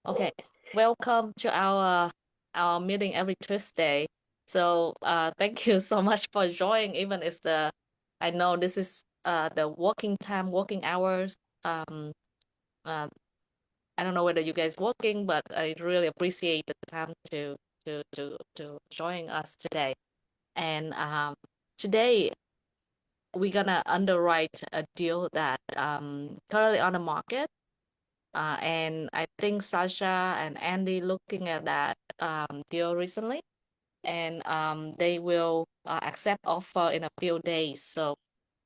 Okay, welcome to our meeting every Tuesday. So thank you so much for joining. Even it's the I know this is the working time, working hours. Um, uh, I don't know whether you guys working, but I really appreciate the time to join us today. And today we're gonna underwrite a deal that currently on the market. And I think Sasha and Andy looking at that deal recently, and they will accept offer in a few days. So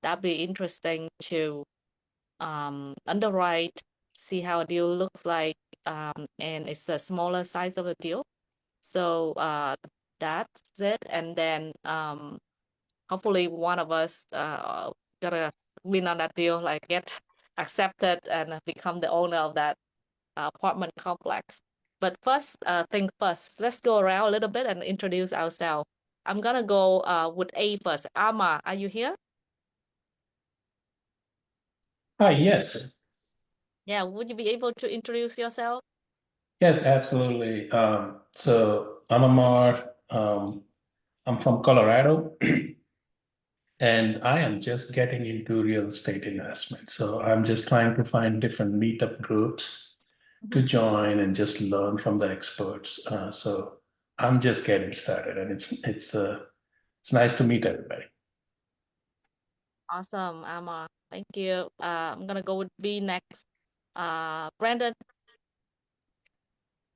that'd be interesting to underwrite, see how a deal looks like, and it's a smaller size of the deal. So that's it, and then hopefully one of us gonna win on that deal, like get accepted and become the owner of that apartment complex. But first, thing first, let's go around a little bit and introduce ourselves. I'm gonna go with A first. Ama, are you here? Hi, yes. Yeah, would you be able to introduce yourself? Yes, absolutely. So I'm Amar. I'm from Colorado, and I am just getting into real estate investment. So I'm just trying to find different meetup groups to Mhm. join and just learn from the experts. So I'm just getting started, and it's nice to meet everybody. Awesome, Ama. Thank you. I'm gonna go with B next. Brandon.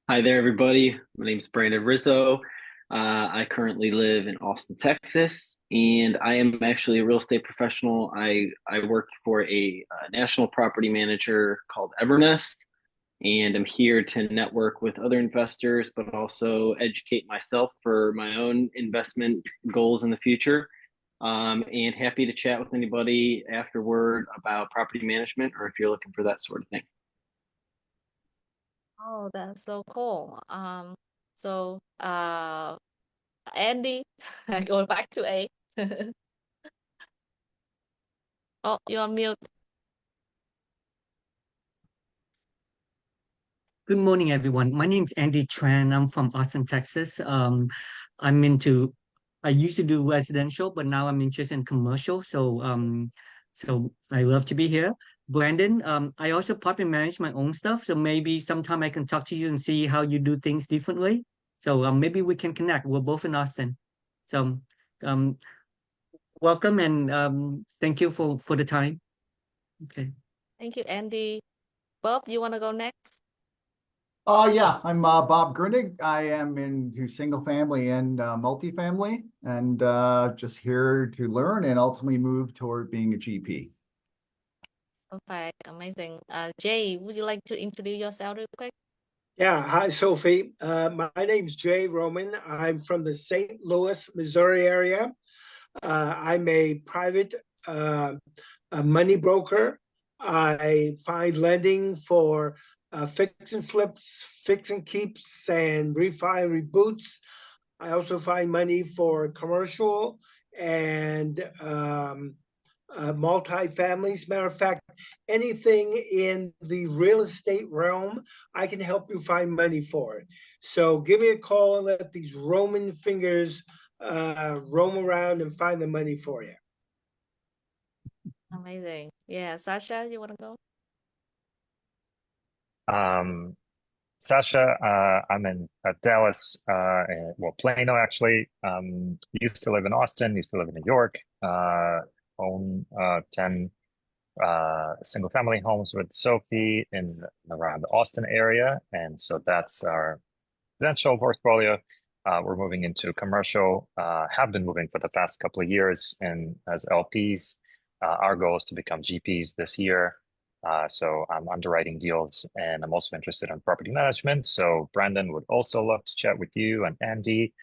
Hi there, everybody. My name is Brandon Rizzo. I currently live in Austin, Texas, and I am actually a real estate professional. I work for a national property manager called Evernest, and I'm here to network with other investors, but also educate myself for my own investment goals in the future. And happy to chat with anybody afterward about property management or if you're looking for that sort of thing. Oh, that's so cool. So Andy, I go back to A. Oh, you're on mute. Good morning, everyone. My name is Andy Tran. I'm from Austin, Texas. I'm into, I used to do residential, but now I'm interested in commercial. So I love to be here. Brandon, I also property manage my own stuff. So maybe sometime I can talk to you and see how you do things differently. So maybe we can connect. We're both in Austin. So um, welcome and thank you for the time. Okay. Thank you, Andy. Bob, you wanna go next? Yeah, I'm Bob Grunig. I am into single family and multifamily, and just here to learn and ultimately move toward being a GP. Perfect, amazing. Jay, would you like to introduce yourself real quick? Yeah, hi, Sophie. My name's Jay Roman. I'm from the St. Louis, Missouri area. I'm a private a money broker. I find lending for fix and flips, fix and keeps, and refi and reboots. I also find money for commercial and multi-families. Matter of fact, anything in the real estate realm, I can help you find money for it. So give me a call and let these Roman fingers roam around and find the money for you. Amazing. Yeah, Sasha, you wanna go? Um, Sasha, I'm in Dallas, well, Plano actually. Used to live in Austin, used to live in New York. Own 10 single family homes with Sophie in around the Austin area, and so that's our residential portfolio. We're moving into commercial. Have been moving for the past couple of years, and as LPs, our goal is to become GPs this year. So I'm underwriting deals, and I'm also interested in property management. So Brandon would also love to chat with you and Andy.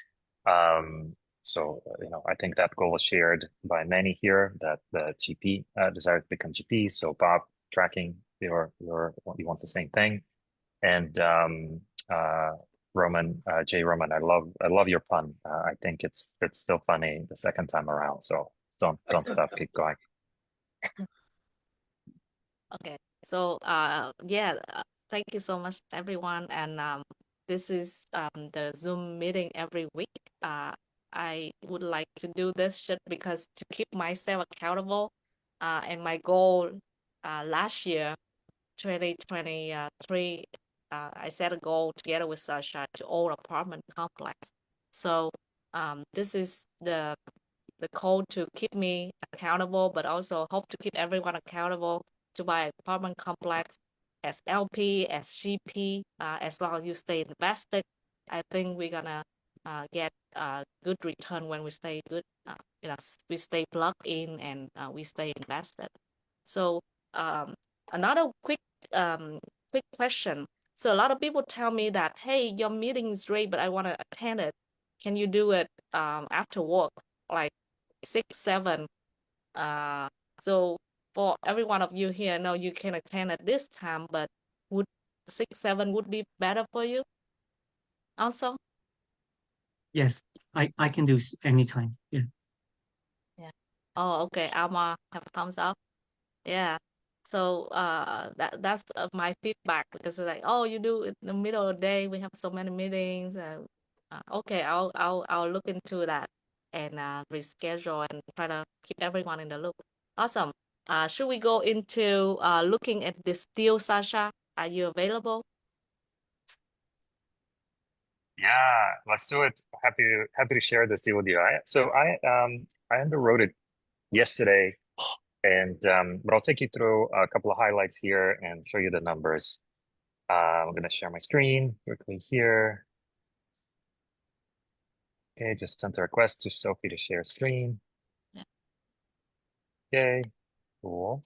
I think that goal is shared by many here that the GP desire to become GP. So Bob, tracking you want the same thing, and uh, Roman, Jay Roman, I love your pun. I think it's still funny the second time around. So don't stop, keep going. Okay. So yeah, thank you so much, everyone. And this is the Zoom meeting every week. I would like to do this just because to keep myself accountable. And my goal last year, 2023, I set a goal together with Sasha to own apartment complex. So this is the code to keep me accountable, but also hope to keep everyone accountable to buy apartment complex as LP, as GP, as long as you stay invested. I think we're gonna get good return when we stay good, we stay plugged in and we stay invested. So another quick question. So a lot of people tell me that, hey, your meeting is great, but I want to attend it. Can you do it after work, like 6, 7? Uh, so for every one of you here, I know you can attend at this time, but would 6, 7 would be better for you also? Yes, I can do anytime. Yeah. Yeah. Oh, okay. Alma have a thumbs up. Yeah. So that's my feedback because it's like, oh, you do it in the middle of the day. We have so many meetings. And okay, I'll look into that and reschedule and try to keep everyone in the loop. Awesome. Should we go into looking at this deal, Sasha? Are you available? Yeah, let's do it. Happy to share this deal with you. I underwrote it yesterday, and but I'll take you through a couple of highlights here and show you the numbers. I'm going to share my screen quickly here. Okay, just sent a request to Sophie to share screen. Yeah. Okay, cool.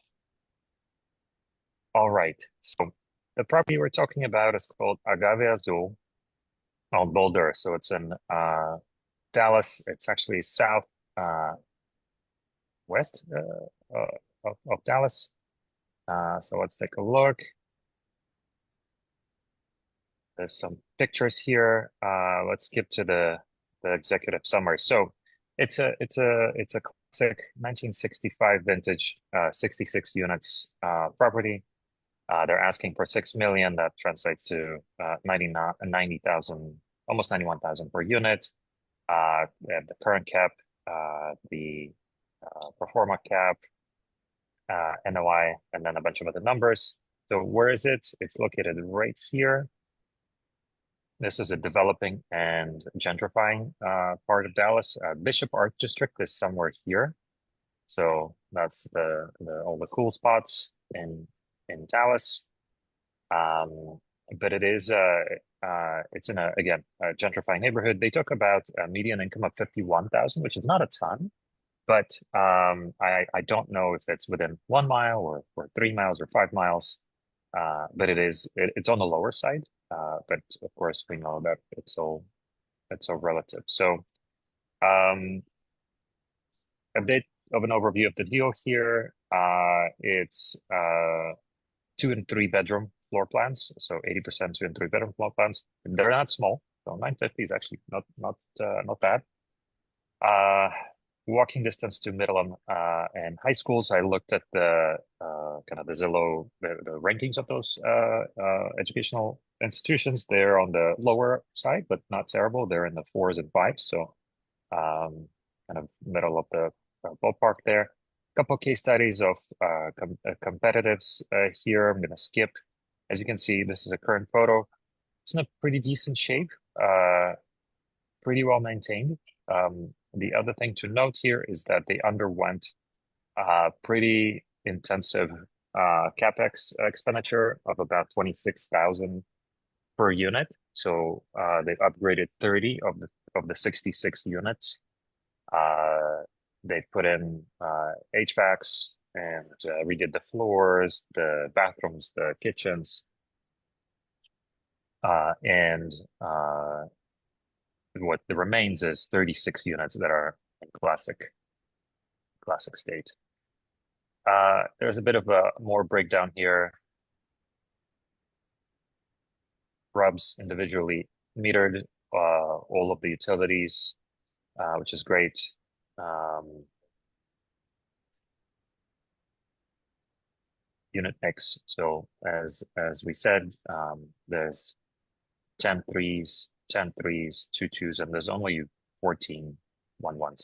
All right, so the property we're talking about is called Agave Azul on Boulder. So it's in Dallas. It's actually south west of Dallas. So let's take a look. There's some pictures here. Let's skip to the executive summary. So it's a classic 1965 vintage 66 units property. They're asking for 6 million. That translates to 90,000, almost 91,000 per unit. They have the current cap, the pro forma cap, NOI, and then a bunch of other numbers. So where is it? It's located right here. This is a developing and gentrifying part of Dallas. Bishop Art District is somewhere here. So that's all the cool spots in Dallas. But it is it's in a gentrifying neighborhood. They talk about a median income of 51,000, which is not a ton, but I don't know if it's within 1 mile or 3 miles or 5 miles. But it's on the lower side. But of course we know that it's all relative. So a bit of an overview of the deal here. It's 2 and 3 bedroom floor plans. So 80% 2 and 3 bedroom floor plans. They're not small. So 950 is actually not bad. Walking distance to middle and high schools. I looked at the kind of the Zillow, the rankings of those educational institutions. They're on the lower side, but not terrible. They're in the 4s and 5s. So kind of middle of the ballpark there. A couple of case studies of competitives here. I'm going to skip. As you can see, this is a current photo. It's in a pretty decent shape, pretty well maintained. The other thing to note here is that they underwent pretty intensive capex expenditure of about 26,000 per unit. So they've upgraded 30 of the 66 units. They put in HVACs and redid the floors, the bathrooms, the kitchens, and what the remains is 36 units that are in classic state. There's a bit of a more breakdown here. RUBS individually metered all of the utilities, which is great. unit mix. So as we said, there's 10 threes, 10 threes, 2 twos, and there's only 14 1-1s.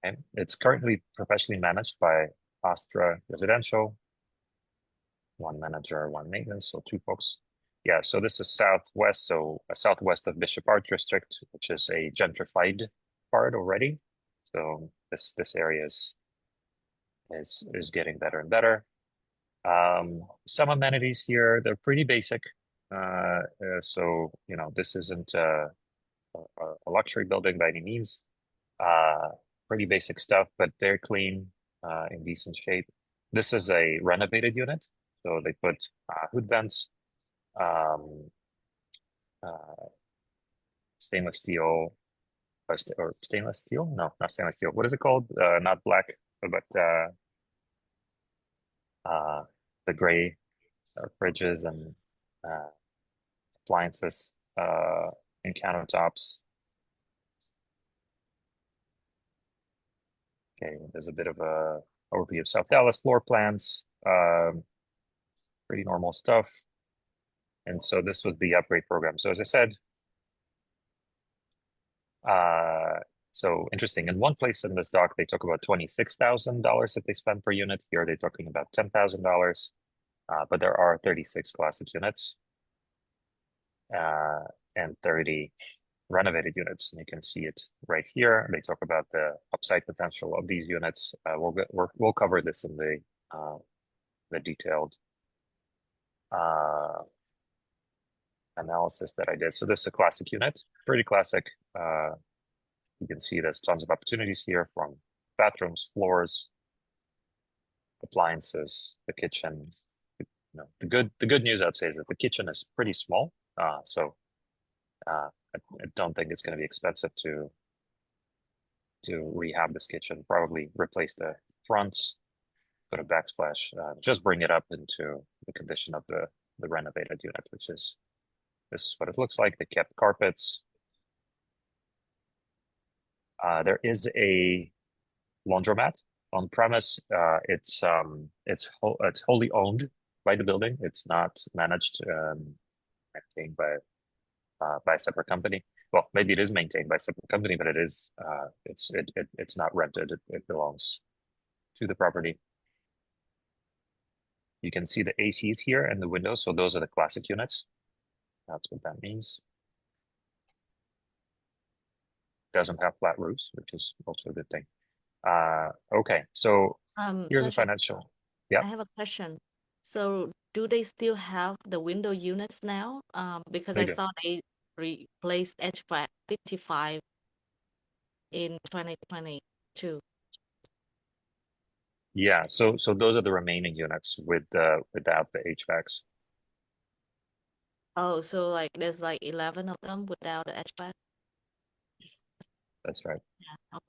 Okay. It's currently professionally managed by Astra Residential, one manager, one maintenance, so 2 folks. Yeah, so this is southwest, so southwest of Bishop Art District, which is a gentrified part already. So this area is getting better and better. Some amenities here, they're pretty basic. So, you know, this isn't a luxury building by any means. Pretty basic stuff, but they're clean, in decent shape. This is a renovated unit. So they put hood vents, stainless steel, or stainless steel? No, not stainless steel. What is it called? Not black, but the gray fridges and appliances and countertops. Okay, there's a bit of a overview of South Dallas floor plans. Pretty normal stuff. And so this was the upgrade program. So as I said, so interesting. In one place in this doc, they talk about $26,000 that they spend per unit. Here they're talking about $10,000. But there are 36 classic units and 30 renovated units. And you can see it right here. They talk about the upside potential of these units. We'll cover this in the detailed analysis that I did. So this is a classic unit, pretty classic. You can see there's tons of opportunities here, from bathrooms, floors, appliances, the kitchen. You know, the good news I'd say is that the kitchen is pretty small. So I don't think it's going to be expensive to rehab this kitchen. Probably replace the fronts, put a backsplash, just bring it up into the condition of the renovated unit, which is, this is what it looks like. They kept carpets. There is a laundromat on premise. It's wholly owned by the building. It's not managed, maintained by a separate company. Well, maybe it is maintained by a separate company, but it is it's not rented. It belongs to the property. You can see the ACs here in the windows. So those are the classic units. That's what that means. Doesn't have flat roofs, which is also a good thing. Okay, so here's the Sasha, financial. Yeah, I have a question. So do they still have the window units now? Because they I do. saw they replaced HVAC 55 in 2022. Yeah, so those are the remaining units without the HVACs. Oh, so like there's like 11 of them without the HVAC? That's right. Yeah.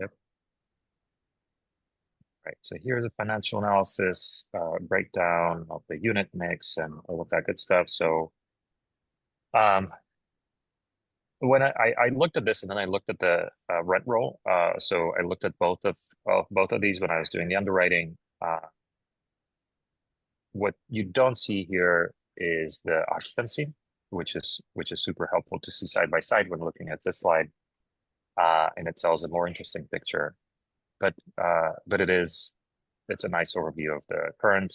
Yep. Right. So here's a financial analysis, breakdown of the unit mix and all of that good stuff. So when I looked at this, and then I looked at the rent roll. So I looked at both of these when I was doing the underwriting. What you don't see here is the occupancy, which is super helpful to see side by side when looking at this slide, and it tells a more interesting picture. But it's a nice overview of the current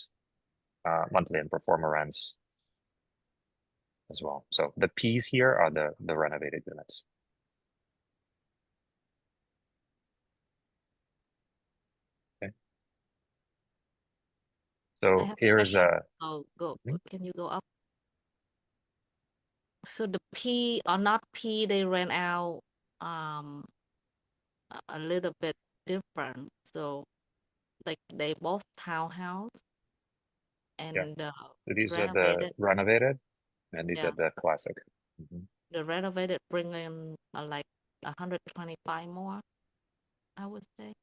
monthly and performer rents as well. So the P's here are the renovated units. Okay. I So have a here's question. a Oh, go. Mhm. Can you go up? So the P or not P, they ran out um a little bit different. So like they both townhouse Yeah. and So these are the renovated. renovated, and these are Yeah, the classic. Mhm. the renovated bring in like 125 more, I would say.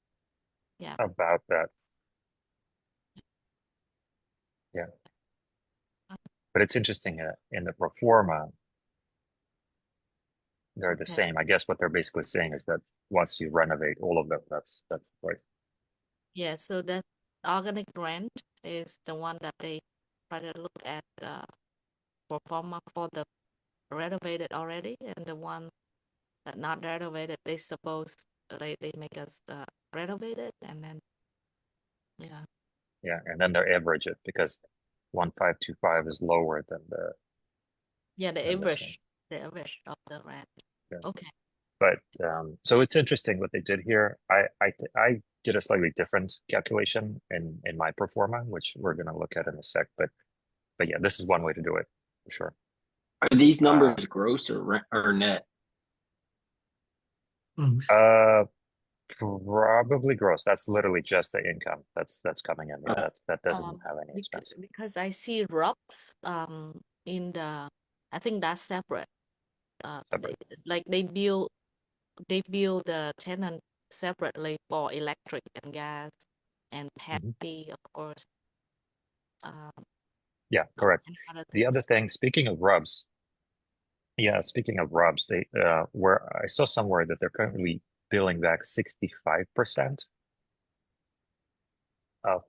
Yeah. About that. Yeah. But it's interesting in the pro forma, they're the Okay. same. I guess what they're basically saying is that once you renovate all of them, that's the price. Yeah, so that organic rent is the one that they try to look at pro forma for the renovated already, and the one that not renovated, they suppose they make us renovate it, and then yeah, Yeah, and then they average it because 1525 is lower than yeah, this one. the average of the rent. Yeah. Okay. But so it's interesting what they did here. I did a slightly different calculation in my pro forma, which we're going to look at in a sec. But yeah, this is one way to do it for sure. Are these numbers gross or net? Probably gross. That's literally just the income that's coming in. Yeah, that doesn't have any expense. Because I see RUBS in the, I think that's separate. Separate. They bill the tenant separately for electric and gas and pet fee, of course. Yeah, correct. And other The other things. thing, speaking of RUBS, they where I saw somewhere that they're currently billing back 65% of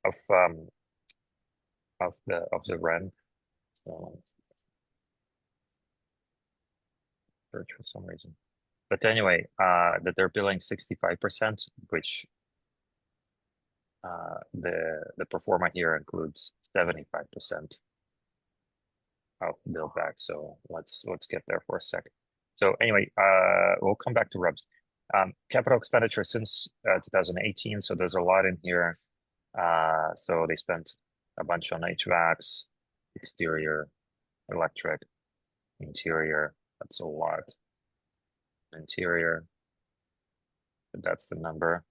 of um of the rent. So search for some reason. But anyway, that they're billing 65%, which the pro forma here includes 75% of bill back. So let's get there for a second. So anyway, we'll come back to RUBS. Capital expenditure since 2018. So there's a lot in here. So they spent a bunch on HVACs, exterior, electric, interior. That's a lot. Interior. But that's the number.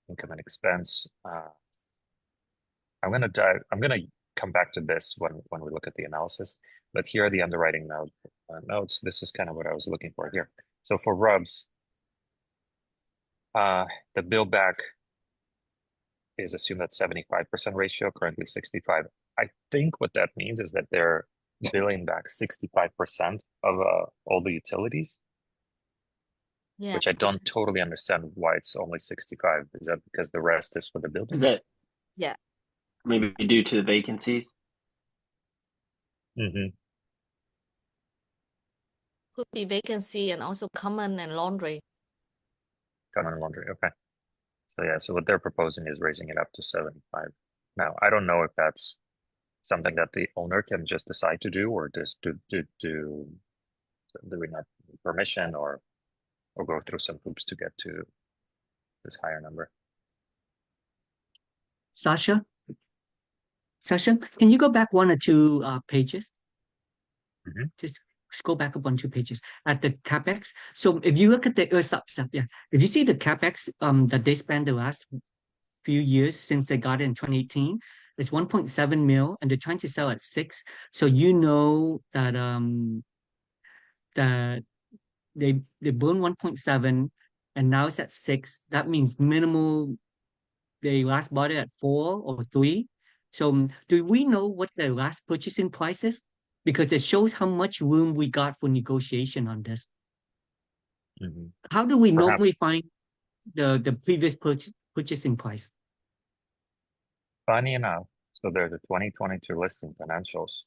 Income and expense. I'm gonna come back to this when we look at the analysis. But here are the underwriting notes. This is kind of what I was looking for here. So for RUBS, the bill back is assumed at 75% ratio, currently 65. I think what that means is that they're billing back 65% of all the utilities, Yeah. which I don't totally understand why it's only 65. Is that because the rest is for the building? Is that Yeah. maybe due to the vacancies? Mm-hmm. Could be vacancy and also common and laundry. Common laundry. Okay. So yeah, so what they're proposing is raising it up to 75. Now, I don't know if that's something that the owner can just decide to do, or just do we not need permission or go through some hoops to get to this higher number. Sasha, can you go back one or two pages? Just scroll back up on two pages at the capex. So if you look at the stop, yeah. If you see the capex that they spent the last few years since they got it in 2018, it's 1.7 mil, and they're trying to sell at 6. So you know that that they burned 1.7 and now it's at 6. That means minimal. They last bought it at 4 or 3. So do we know what the last purchasing price is? Because it shows how much room we got for negotiation on this. How do we normally find the previous purchasing price? Funny enough, so there's a 2022 listing financials,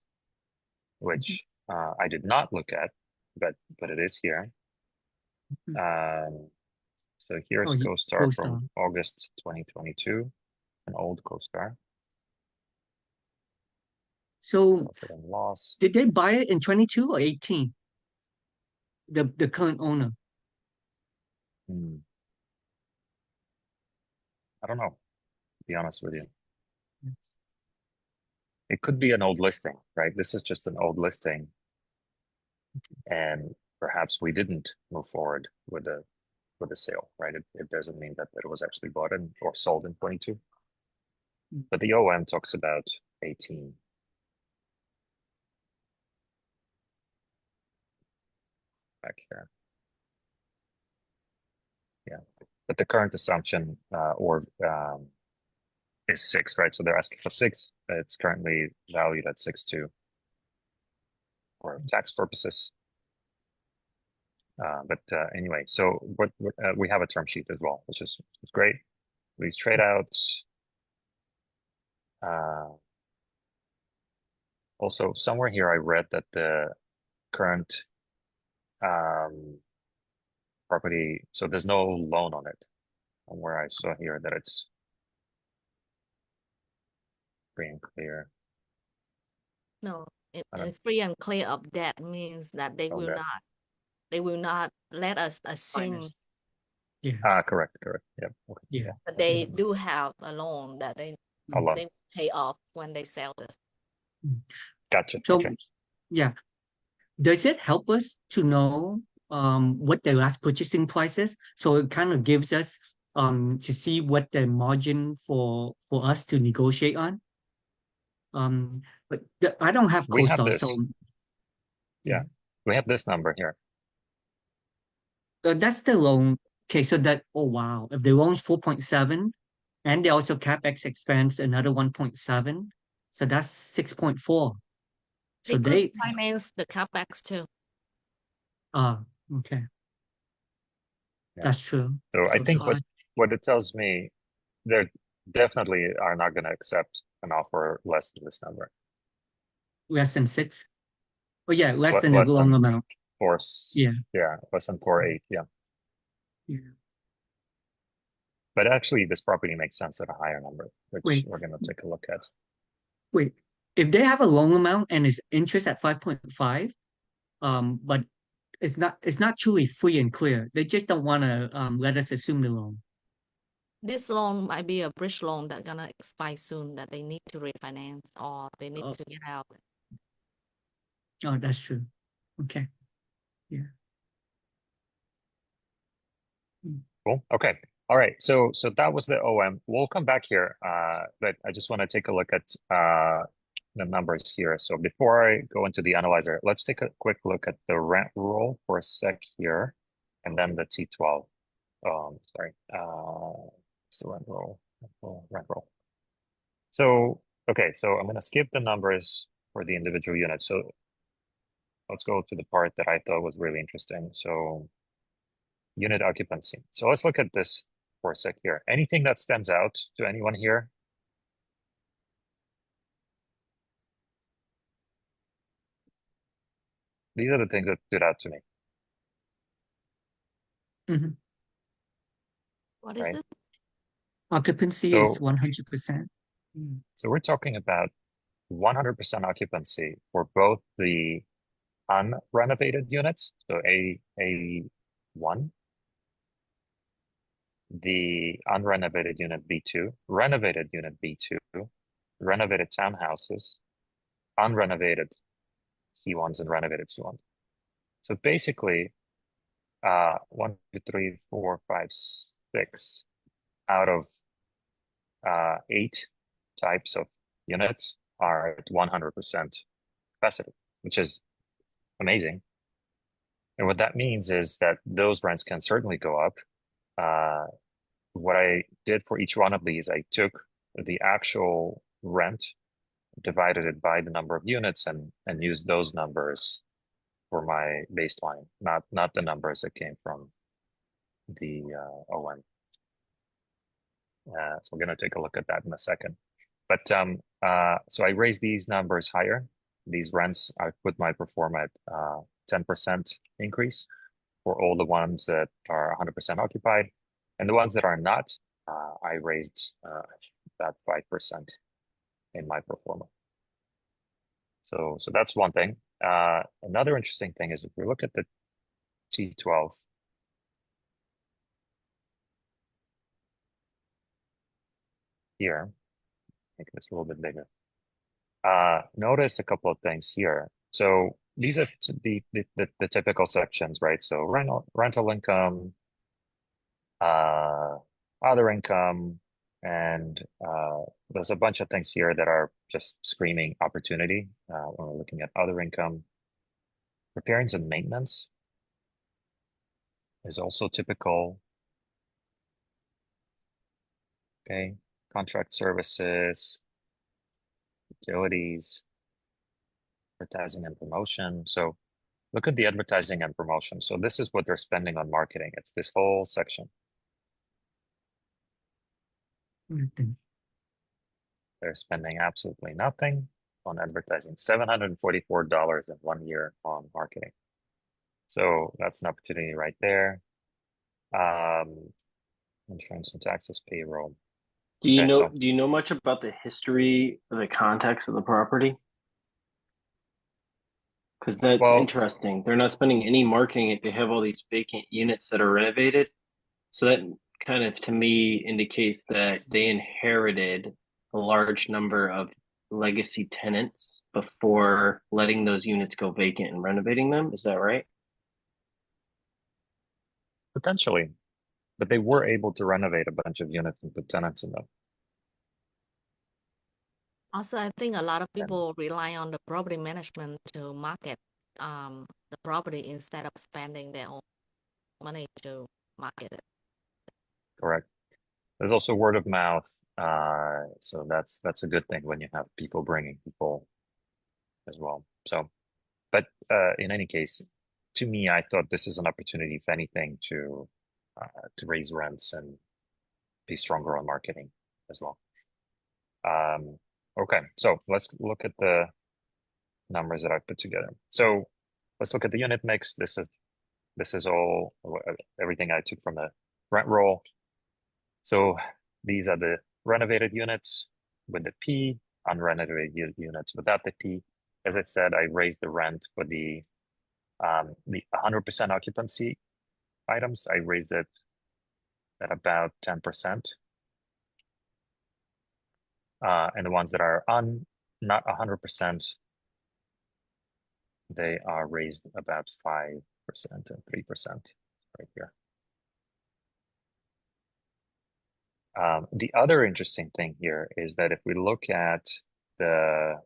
which I did not look at, but it is here. So here's CoStar from August 2022, an old CoStar. So did they buy it in 22 or 18? The current owner. I don't know, to be honest with you. It could be an old listing, right? This is just an old listing. And perhaps we didn't move forward with the sale, right? It doesn't mean that it was actually bought in or sold in 22. But the OM talks about 18. Back here. Yeah. But the current assumption is 6, right? So they're asking for 6. It's currently valued at 6.2 for tax purposes. But anyway, so what we have a term sheet as well, which is great. These trade outs. Also, somewhere here I read that the current property, so there's no loan on it. Somewhere I saw here that it's free and clear. No, I don't free and clear of debt means that know that. they will not let us assume Finance. Yeah. Correct. Yeah. Okay. Yeah. that they do have a loan that A loan. they pay off when they sell this. Gotcha. So Okay. yeah, does it help us to know what the last purchasing price is? So it kind of gives us to see what the margin for us to negotiate on. But I don't have We have CoStar, this. so Yeah. We have this number here. that's the loan. Okay, so that, oh wow, if the loan's 4.7 and they also CapEx expense another 1.7, so that's 6.4. So They could they finance the capex too. uh okay, Yeah. that's true. So I So think sorry. what it tells me, they definitely are not going to accept an offer less than this number. Less than 6. Oh yeah, less than the Less loan than amount. 4. Yeah. Yeah, less than 4.8. Yeah. Yeah. But actually, this property makes sense at a higher number, which Wait, we're going to take a look at. wait. If they have a loan amount and it's interest at 5.5, but it's not truly free and clear. They just don't want to let us assume the loan. This loan might be a bridge loan that's gonna expire soon that they need to refinance or they need Oh, to get out. oh, that's true. Okay. Yeah. Mm. Cool. Okay. All right. So that was the OM. We'll come back here, but I just want to take a look at the numbers here. So before I go into the analyzer, let's take a quick look at the rent roll for a sec here, and then the T12. Sorry. It's the rent roll. Rent roll. So okay. So I'm going to skip the numbers for the individual units. So let's go to the part that I thought was really interesting. So unit occupancy. So let's look at this for a sec here. Anything that stands out to anyone here? These are the things that stood out to me, Mhm. What is right? it? Occupancy is So 100%. Mm. so we're talking about 100% occupancy for both the unrenovated units, so A1, the unrenovated unit B2, renovated unit B2, renovated townhouses, unrenovated C1s and renovated C1s. So basically, 1, 2, 3, 4, 5, 6 out of 8 types of units are at 100% capacity, which is amazing. And what that means is that those rents can certainly go up. What I did for each one of these, I took the actual rent, divided it by the number of units, and used those numbers for my baseline, not the numbers that came from the OM. So we're going to take a look at that in a second. But so I raised these numbers higher. These rents, I put my perform at 10% increase for all the ones that are 100% occupied. And the ones that are not, I raised that 5% in my performer. So that's one thing. Another interesting thing is if we look at the T12, here, make this a little bit bigger. Notice a couple of things here. So these are the typical sections, right? So rental income, other income, and there's a bunch of things here that are just screaming opportunity when we're looking at other income. Repairs and maintenance is also typical. Okay, contract services, utilities, advertising and promotion. So look at the advertising and promotion. So this is what they're spending on marketing. It's this whole section. They're spending absolutely nothing on advertising, $744 in 1 year on marketing. So that's an opportunity right there. Insurance and taxes, payroll. Do you Okay, know so do you know much about the history or the context of the property? Because that's well, interesting. They're not spending any marketing. They have all these vacant units that are renovated. So that kind of, to me, indicates that they inherited a large number of legacy tenants before letting those units go vacant and renovating them. Is that right? potentially, but they were able to renovate a bunch of units and put tenants in them. Also, I think a lot of And people rely on the property management to market the property instead of spending their own money to market it. correct. There's also word of mouth. So that's a good thing when you have people bringing people as well. So, but in any case, to me, I thought this is an opportunity, if anything, to raise rents and be stronger on marketing as well. Okay, so let's look at the numbers that I put together. So let's look at the unit mix. This is all everything I took from the rent roll. So these are the renovated units with the P, unrenovated units without the P. As I said, I raised the rent for the 100% occupancy items. I raised it at about 10%. And the ones that are not 100%, they are raised about 5% and 3% right here. The other interesting thing here is that if we look at the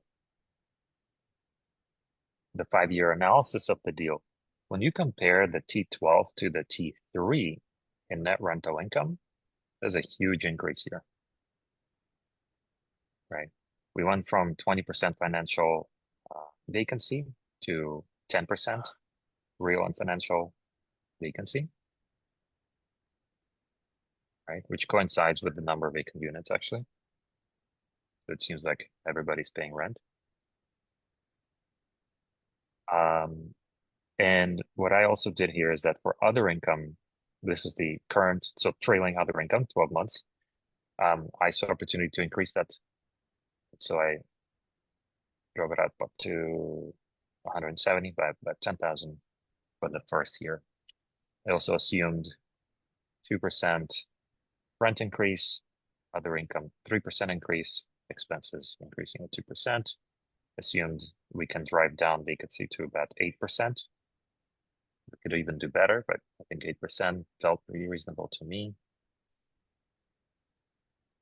5-year analysis of the deal, when you compare the T12 to the T3 in net rental income, there's a huge increase here, right? We went from 20% financial vacancy to 10% real and financial vacancy, right? Which coincides with the number of vacant units, actually. So it seems like everybody's paying rent. And what I also did here is that for other income, this is the current, so trailing other income, 12 months. I saw opportunity to increase that. So I drove it up to 170 by about 10,000 for the first year. I also assumed 2% rent increase, other income 3% increase, expenses increasing at 2%. Assumed we can drive down vacancy to about 8%. We could even do better, but I think 8% felt pretty reasonable to me.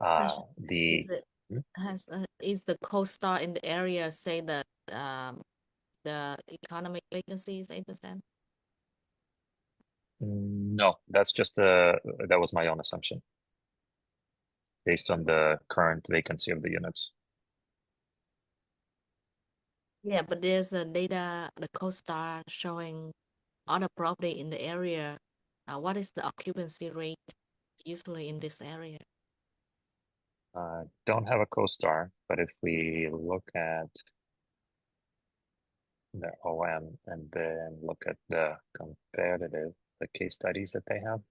Is The it is the co-star in the area say that the economic vacancy is 8%? No, that's just that was my own assumption based on the current vacancy of the units. Yeah, but there's a data, the co-star showing other property in the area. What is the occupancy rate usually in this area? Don't have a co-star, but if we look at the OM and then look at the competitive, the case studies that they have.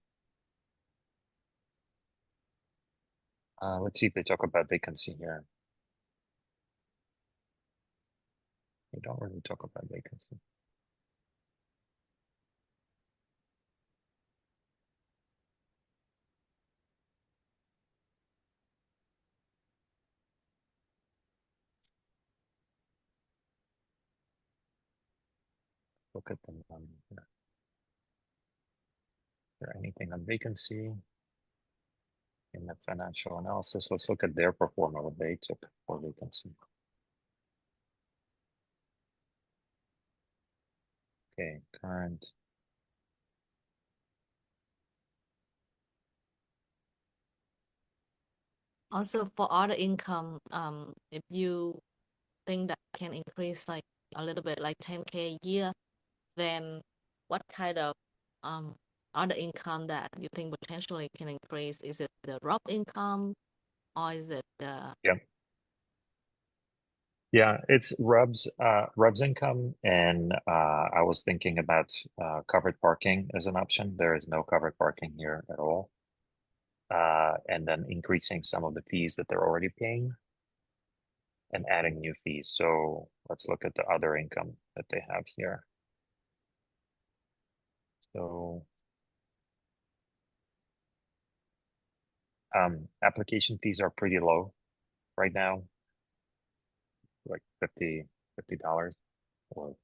Let's see if they talk about vacancy here. They don't really talk about vacancy. Look at them here. Is there anything on vacancy in the financial analysis? Let's look at their performer, what they took for vacancy. Okay, current. Also for other income, if you think that can increase like a little bit, like 10K a year, then what kind of um other income that you think potentially can increase? Is it the rob income or is it the Yeah. Yeah, it's Rub's income, and I was thinking about covered parking as an option. There is no covered parking here at all. And then increasing some of the fees that they're already paying and adding new fees. So let's look at the other income that they have here. So application fees are pretty low right now, like $50 or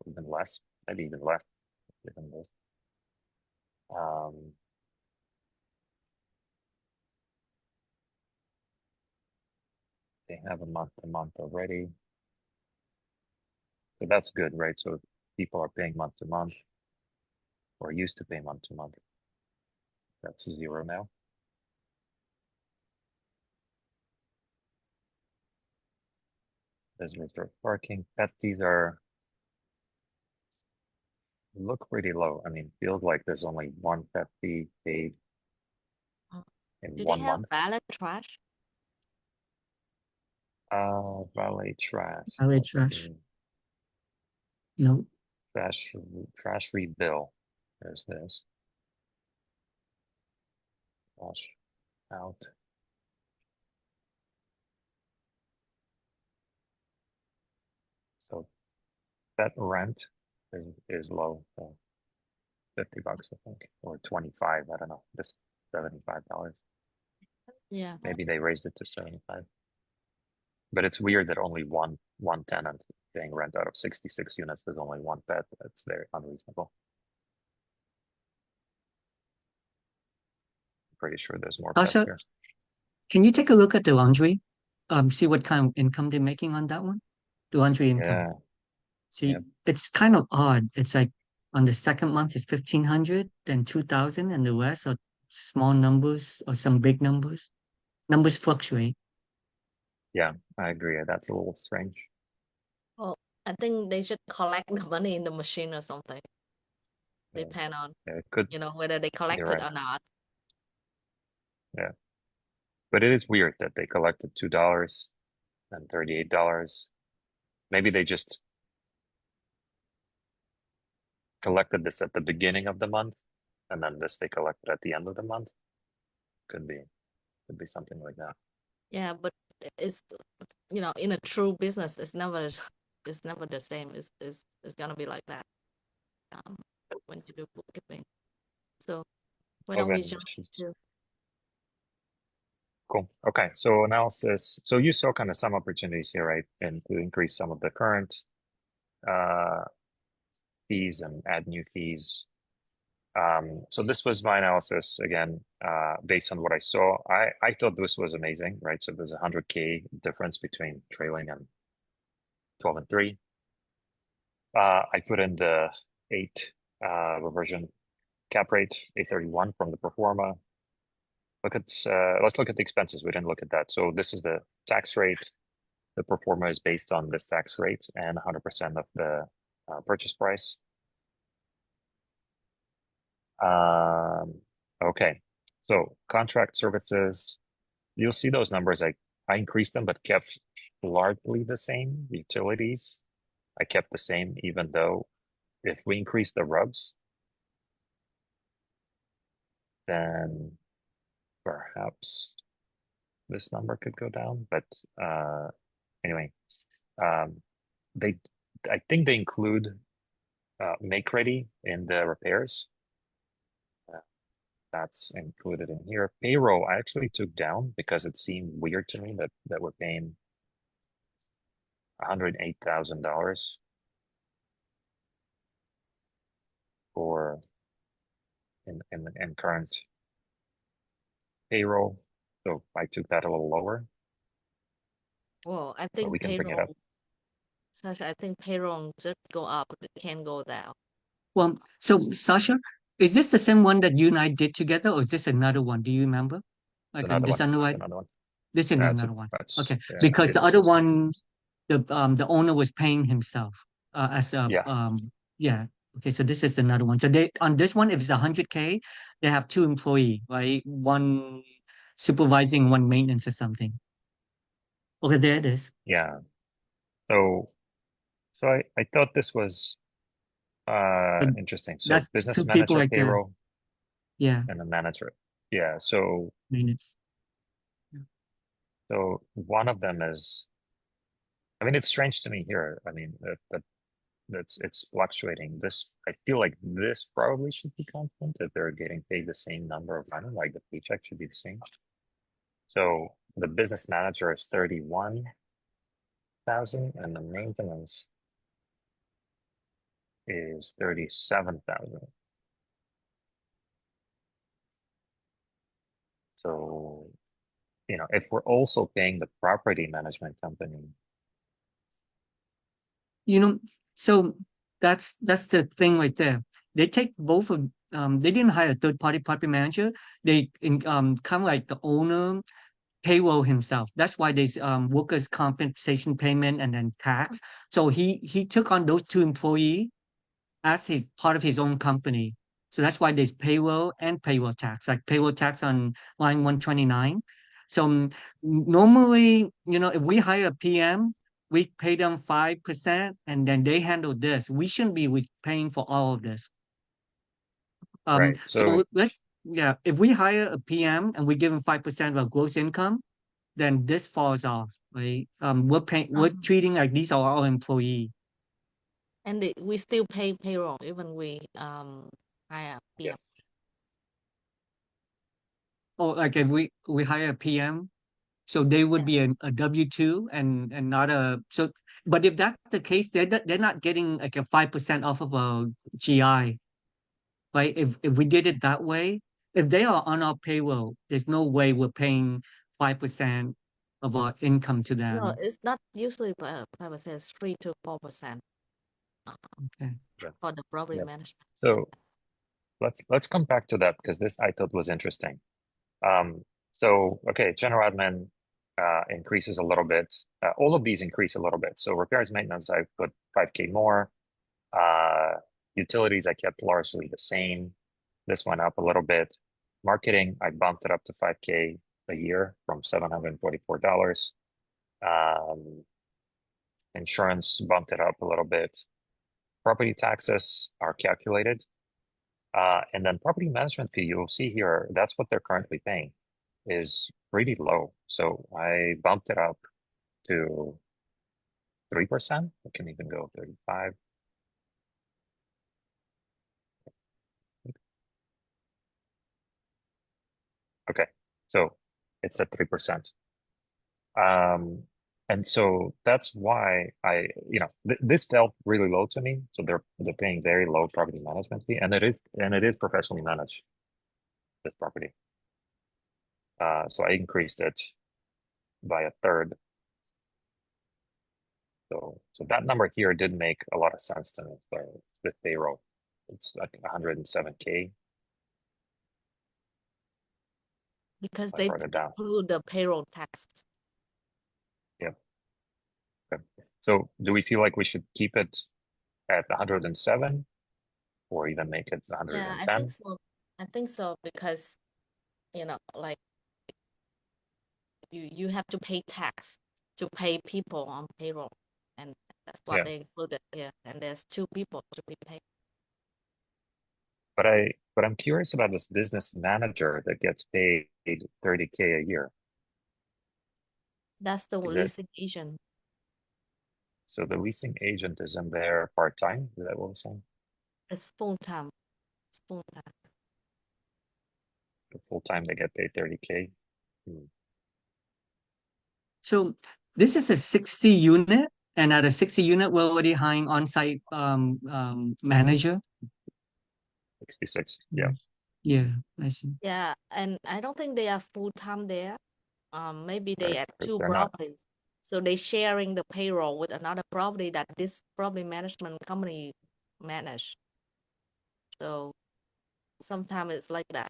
even less, maybe even less, even less. They have a month to month already. So that's good, right? So people are paying month to month or used to pay month to month. That's 0 now. There's reserved parking. Pet fees look pretty low. I mean, feels like there's only one pet fee paid uh, in do they 1 have month. valet trash? Valet trash. Valet Let's trash. see. No. Trash free bill. There's this. Wash out. So that rent is low. So $50, I think, or 25. I don't know. Just $75. Yeah. Maybe they raised it to 75. But it's weird that only one tenant paying rent out of 66 units. There's only one pet. That's very unreasonable. Pretty sure there's more pets Sasha, here. can you take a look at the laundry? See what kind of income they're making on that one? The laundry income. Yeah, See, yeah, it's kind of odd. It's like on the second month it's 1,500, then 2,000, and the rest are small numbers or some big numbers. Numbers fluctuate. yeah. I agree. That's a little strange. Well, I think they should collect the money in the machine or something. Yeah, Depend on, yeah, it could. whether they You're collect it right. or not. Yeah, but it is weird that they collected $2 and $38. Maybe they just collected this at the beginning of the month, and then this they collected at the end of the month. Could be something like that. Yeah, but it's in a true business, it's never it's never the same. It's gonna be like that um when you do bookkeeping. So why don't Okay, we jump into cool. Okay, so analysis. So you saw kind of some opportunities here, right? And to increase some of the current uh, fees and add new fees. So this was my analysis again, based on what I saw. I thought this was amazing, right? So there's a 100K difference between trailing and 12 and 3. I put in the 8 reversion cap rate, 831 from the pro forma. Let's look at the expenses. We didn't look at that. So this is the tax rate. The pro forma is based on this tax rate and 100% of the purchase price. Okay, so contract services, you'll see those numbers. I increased them, but kept largely the same. Utilities, I kept the same, even though if we increase the rubs, then perhaps this number could go down. But anyway, um, they I think they include make ready in the repairs. That's included in here. Payroll, I actually took down because it seemed weird to me that we're paying $108,000 for in current payroll. So I took that a little lower, well, I but think we can bring it up. I think payroll just go up, it can go down. Well, so Sasha, is this the same one that you and I did together, or is this another one? Do you remember? It's Like another this one. It's underwriter. another one. This is another one. That's Okay, yeah, because the business other system. one, the owner was paying himself as a Yeah. yeah. Okay, so this is another one. So they on this one, if it's 100K, they have two employee, right? One supervising, one maintenance or something. Okay, there it is. Yeah. So I thought this was So interesting. So that's business two people manager right there. payroll Yeah, and a manager. Yeah. So maintenance. one of them is, I mean, it's strange to me here. I mean, that's it's fluctuating. This, I feel like this probably should be constant if they're getting paid the same number of money, like the paycheck should be the same. So the business manager is 31,000 and the maintenance is 37,000. So, if we're also paying the property management company, You know, so that's the thing right there. They take both of they didn't hire a third party property manager. They kind of like the owner payroll himself. That's why there's workers' compensation payment and then tax. So he took on those two employee as his part of his own company. So that's why there's payroll and payroll tax, like payroll tax on line 129. So normally, if we hire a PM, we pay them 5% and then they handle this. We shouldn't be paying for all of this. right? So So yeah, if we hire a PM and we give him 5% of our gross income, then this falls off, right? We're treating like these are our employee. And we still pay payroll even we hire yeah, PM. Or like if we hire a PM, so they would Yeah. be a W-2 and not a so. But if that's the case, they're not getting like a 5% off of a GI, right? If we did it that way, if they are on our payroll, there's no way we're paying 5% of our income to No, them. it's not usually 5%, it's 3 to 4% Okay. for the property yeah. management. So let's come back to that because this I thought was interesting. So okay, general admin increases a little bit. All of these increase a little bit. So repairs, maintenance, I put 5K more. Utilities, I kept largely the same. This went up a little bit. Marketing, I bumped it up to 5K a year from $744. Insurance bumped it up a little bit. Property taxes are calculated. And then property management fee, you'll see here, that's what they're currently paying, is pretty low. So I bumped it up to 3%. It can even go 35. Okay, so it's at 3%. And so that's why this felt really low to me. So they're paying very low property management fee, and it is professionally managed, this property. So I increased it by a third. So that number here did make a lot of sense to me. So it's this payroll. It's like 107K. Because I they brought it down. include the payroll tax. Yeah. Okay. So do we feel like we should keep it at 107 or even make it Yeah, I 110? think so. I think so because like you have to pay tax to pay people on payroll, and that's what Yeah. they included here. And there's two people to be paid. But I'm curious about this business manager that gets paid 30K a year. That's the Is it leasing agent. so the leasing agent is in there part-time? Is that what we're saying? It's full time. It's full time. Full-time they get paid 30K. So this is a 60 unit, and at a 60 unit, we're already hiring on-site manager. 66. Yeah. Yeah, I see. Yeah, and I don't think they are full time there. Maybe they Right. at two They're not. properties, so they sharing the payroll with another property that this property management company manage. So sometimes it's like that.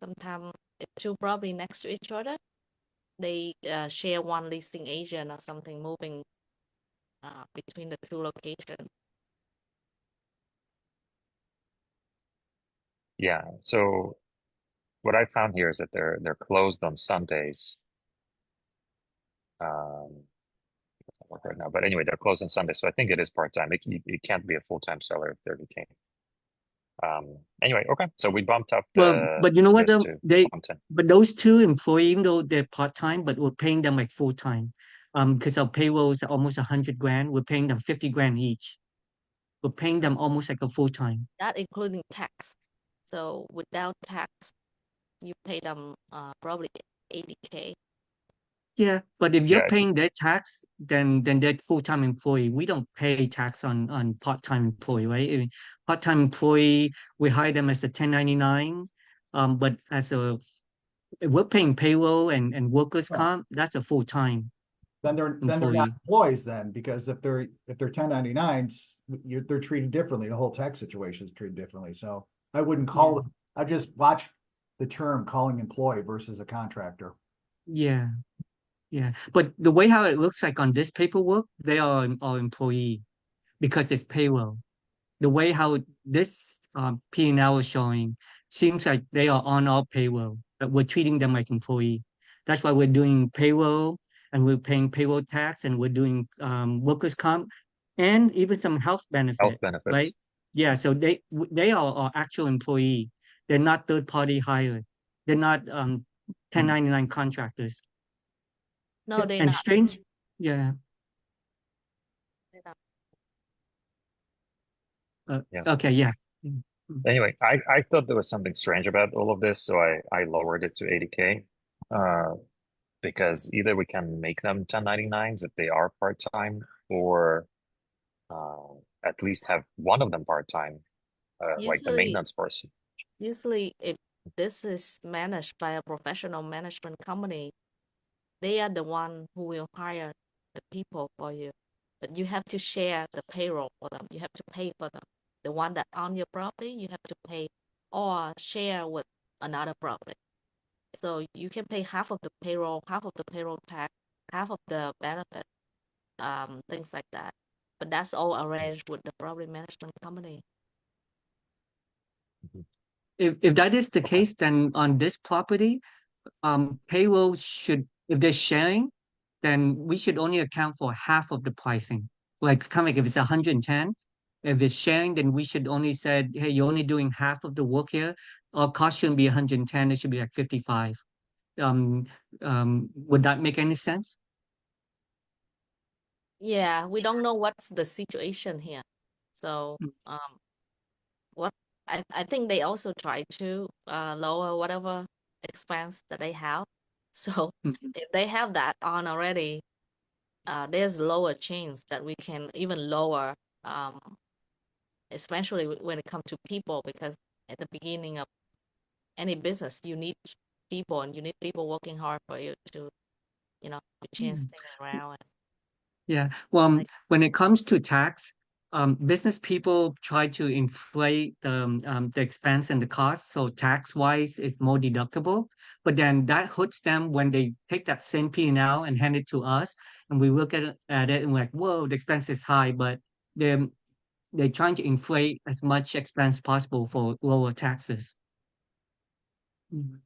Sometimes if two property next to each other, they share one leasing agent or something moving between the two locations. Yeah. So what I found here is that they're closed on Sundays. It doesn't work right now, but anyway, they're closed on Sundays, so I think it is part-time. It can't be a full-time seller if 30K. Anyway, okay, so we bumped up Well, but you know what? this to They 110. but those two employees, even though they're part time, but we're paying them like full time. Because our payroll is almost 100 grand. We're paying them 50 grand each. We're paying them almost like a full time. Not including tax. So without tax, you pay them probably 80K. Yeah, but if you're Yeah, paying their tax, then they're full time employee. We don't pay tax on part time employee, right? I mean, part time employee, we hire them as a 1099. But as a if we're paying payroll and workers Oh, comp, that's a full time then they're not employee. employees then, because if they're 1099s, they're treated differently. The whole tax situation is treated differently. So I wouldn't Yeah. call it. I just watch the term calling employee versus a contractor. Yeah. Yeah, but the way how it looks like on this paperwork, they are our employee because it's payroll. The way how this P&L is showing seems like they are on our payroll, but we're treating them like employee. That's why we're doing payroll and we're paying payroll tax and we're doing workers' comp and even some health health benefit, right? benefits. Yeah, so they are our actual employee. They're not third party hired. They're not 1099 contractors. No, they're And not. strange, yeah. They're not. Yeah. Okay, yeah. Mm, Anyway, I thought there was something strange about all of this, so I lowered it to 80K. Because either we can make them 1099s if they are part-time, or uh, at least have one of them part-time, like the Usually, maintenance person. if this is managed by a professional management company, they are the one who will hire the people for you. But you have to share the payroll for them. You have to pay for them. The one that own your property, you have to pay or share with another property. So you can pay half of the payroll, half of the payroll tax, half of the benefit, things like that. But that's all arranged with the property management company. Mhm. If that is the Okay. case, then on this property, payroll should, if they're sharing, then we should only account for half of the pricing. Like kind of like if it's 110, if it's sharing, then we should only say, hey, you're only doing half of the work here. Our cost shouldn't be 110, it should be like 55. Um, would that make any sense? Yeah, we don't know what's the situation here. So, what I think they also try to lower whatever expense that they have. So Mhm. if they have that on already, there's lower chance that we can even lower, um, especially when it comes to people, because at the beginning of any business, you need people and you need people working hard for you to change Mm. things around. Yeah. Well, Like, when it comes to tax, business people try to inflate the expense and the cost. So tax wise, it's more deductible. But then that hurts them when they take that same P&L and hand it to us, and we look at it and we're like, whoa, the expense is high. But they're they're trying to inflate as much expense possible for lower taxes. Mm.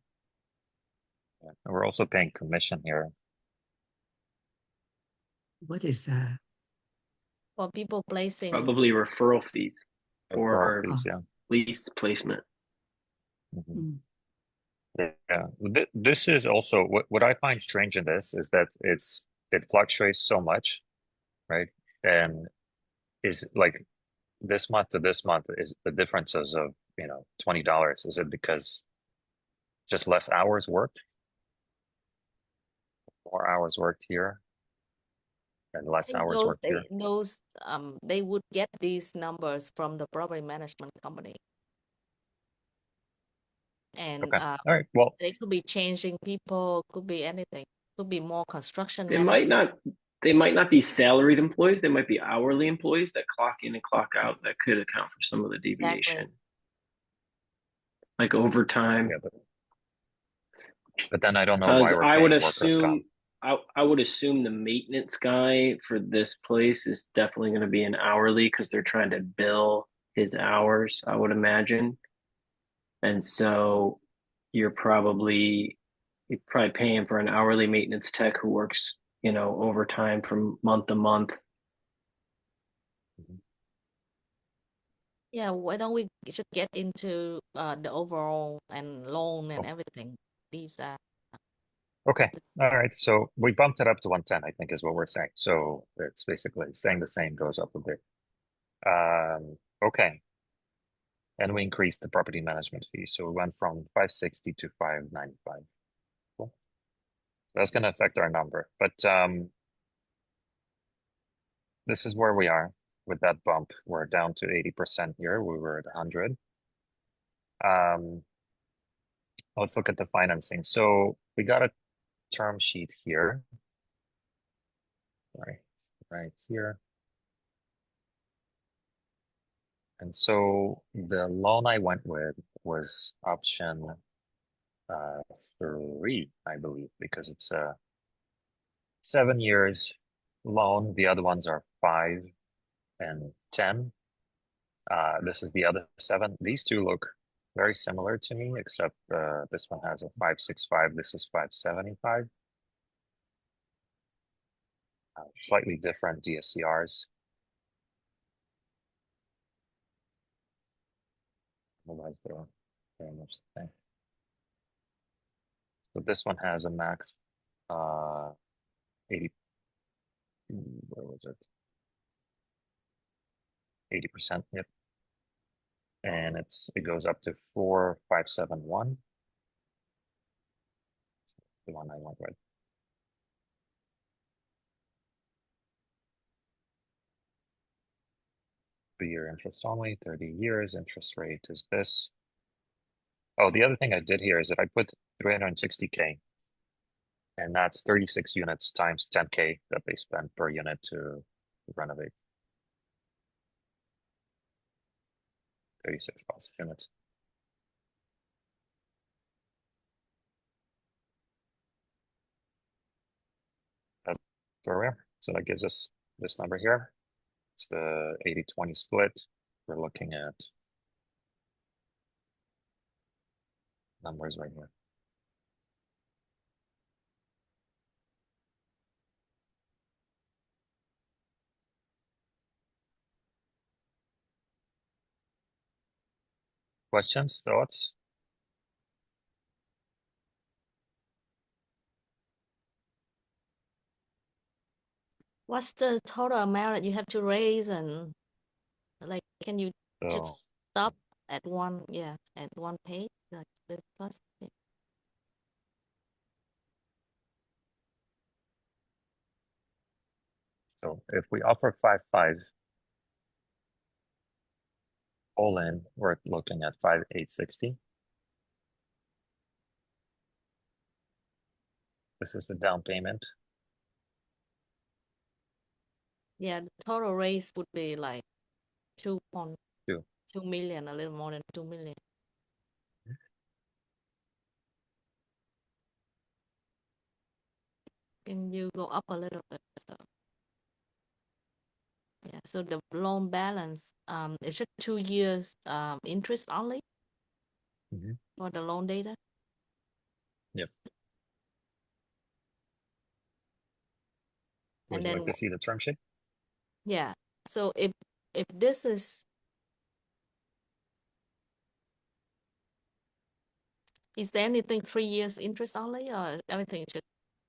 Yeah. And we're also paying commission here What is that? for people placing, Probably referral fees for for Oh, fees. Yeah. lease placement. Mhm. mm, Yeah. This is also what I find strange in this is that it fluctuates so much, right? And is like this month to this month is the differences of, $20. Is it because just less hours worked, more hours worked here, and I less think hours worked here? they would get these numbers from the property management company, and Okay. All right. Well, they could be changing people, could be anything, could be more construction They might management. not they might not be salaried employees. They might be hourly employees that clock in and clock out. That could account for some of the Exactly. deviation, like overtime. yeah, But then I don't know why Because we're I would paying workers' comp. assume I would assume the maintenance guy for this place is definitely going to be an hourly because they're trying to bill his hours, I would imagine. And so you're probably paying for an hourly maintenance tech who works, overtime from month to month. Mhm. Yeah, why don't we should get into the overall and loan and Cool. everything. These Okay. All right. So we bumped it up to 110, I think is what we're saying. So it's basically staying the same, goes up a bit. Okay. And we increased the property management fee. So we went from 560 to 595. Cool. That's going to affect our number. But this is where we are with that bump. We're down to 80% here. We were at 100. Let's look at the financing. So we got a term sheet here. Right here. And so the loan I went with was option 3, I believe, because it's a 7 years loan. The other ones are 5 and 10. This is the other 7. These two look very similar to me, except this one has a 565. This is 575. Slightly different DSCRs. Otherwise, they're very much the same. So this one has a max 80. Where was it? 80%. Yep. And it goes up to 4571. The one I went with. Year interest only, 30 years. Interest rate is this. Oh, the other thing I did here is if I put 360K, and that's 36 units times 10K that they spend per unit to renovate. 36,000 units. That's where we are. So that gives us this number here. It's the 80-20 split. We're looking at numbers right here. Questions, thoughts? what's the total amount that you have to raise and like can you So just stop at one page like the first page? if we offer 5.5 all in, we're looking at 5,860. This is the down payment. Yeah, the total raise would be like 2.2 2. million, a little more than 2 million. Can you go up a little bit? So yeah, so the loan balance, it's just 2 years interest only for the loan data. Yep. Would And you then like to see the term sheet? yeah, so if this is there anything 3 years interest only or everything is just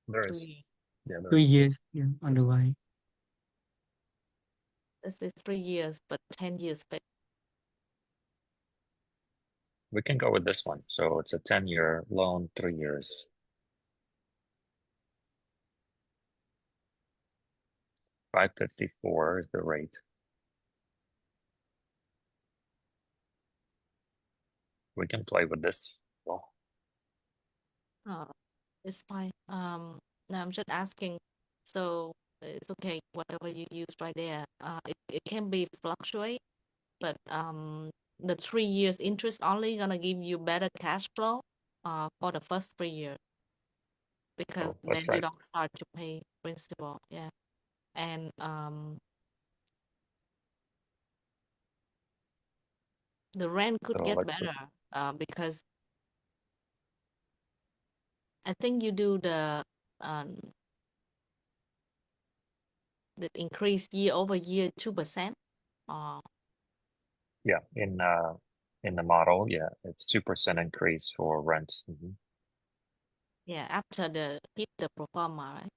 There 2 is. years? Yeah, there 2 is. years, yeah, on the way. This is 3 years, but 10 years fixed. We can go with this one. So it's a 10-year loan, 3 years. 554 is the rate. We can play with this. Well, Oh, it's fine. Now I'm just asking, so it's okay, whatever you use right there. It can be fluctuate, but the 3 years interest only gonna give you better cash flow for the first 3 years. because Oh, let's then try you it. don't start to pay principal. Yeah. And the rent could So get let's put, better because I think you do um, the increase year over year 2%. yeah, in the model, yeah, it's 2% increase for rent. Yeah, after the hit the pro forma, right?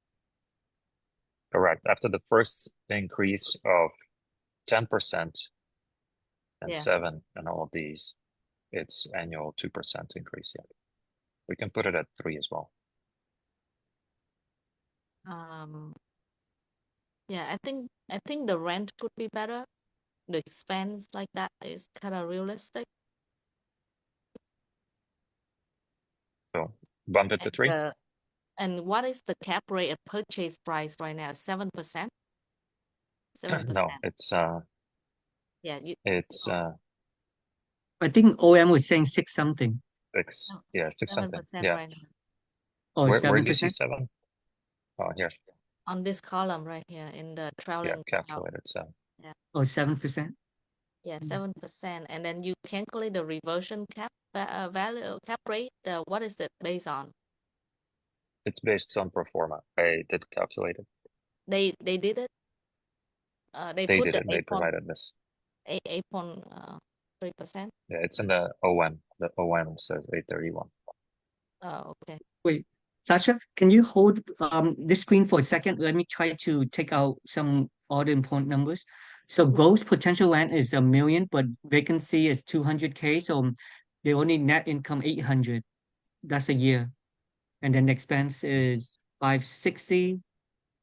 Correct. After the first increase of 10% and Yeah. 7 and all of these, it's annual 2% increase. Yeah. We can put it at 3 as well. Yeah, I think the rent could be better. The expense like that is kind of realistic. So bump it to 3. And what is the cap rate at purchase price right now? 7%? 7%. No, Yeah, it's I think OM was saying six something 6. Yeah, 6 something. 7% Yeah. right now or Where do you see 7%. 7? Oh, here. on this column right here in the Yeah, trailing twelve. calculated. So Or 7%. Yeah, 7%. And then you calculate the reversion cap value cap rate. What is it based on? it's based on pro forma. I did calculate it. They did it. They They put did the it. They provided this. 8.3%. Yeah, it's in the OM. The OM says 831. Oh, okay. Wait, Sasha, can you hold this screen for a second? Let me try to take out some other important numbers. So gross potential rent is 1 million, but vacancy is 200K. So they only net income 800. That's a year. And then the expense is 560.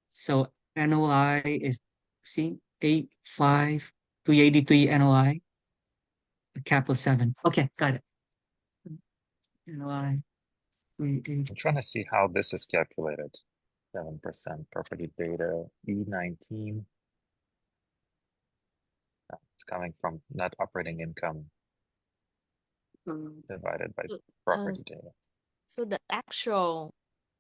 So NOI is, see, 85, 383 NOI, a cap of 7. Okay, got it. NOI, 380. I'm trying to see how this is calculated. 7% property data, E19. It's coming from net operating income divided by So, property data. so the actual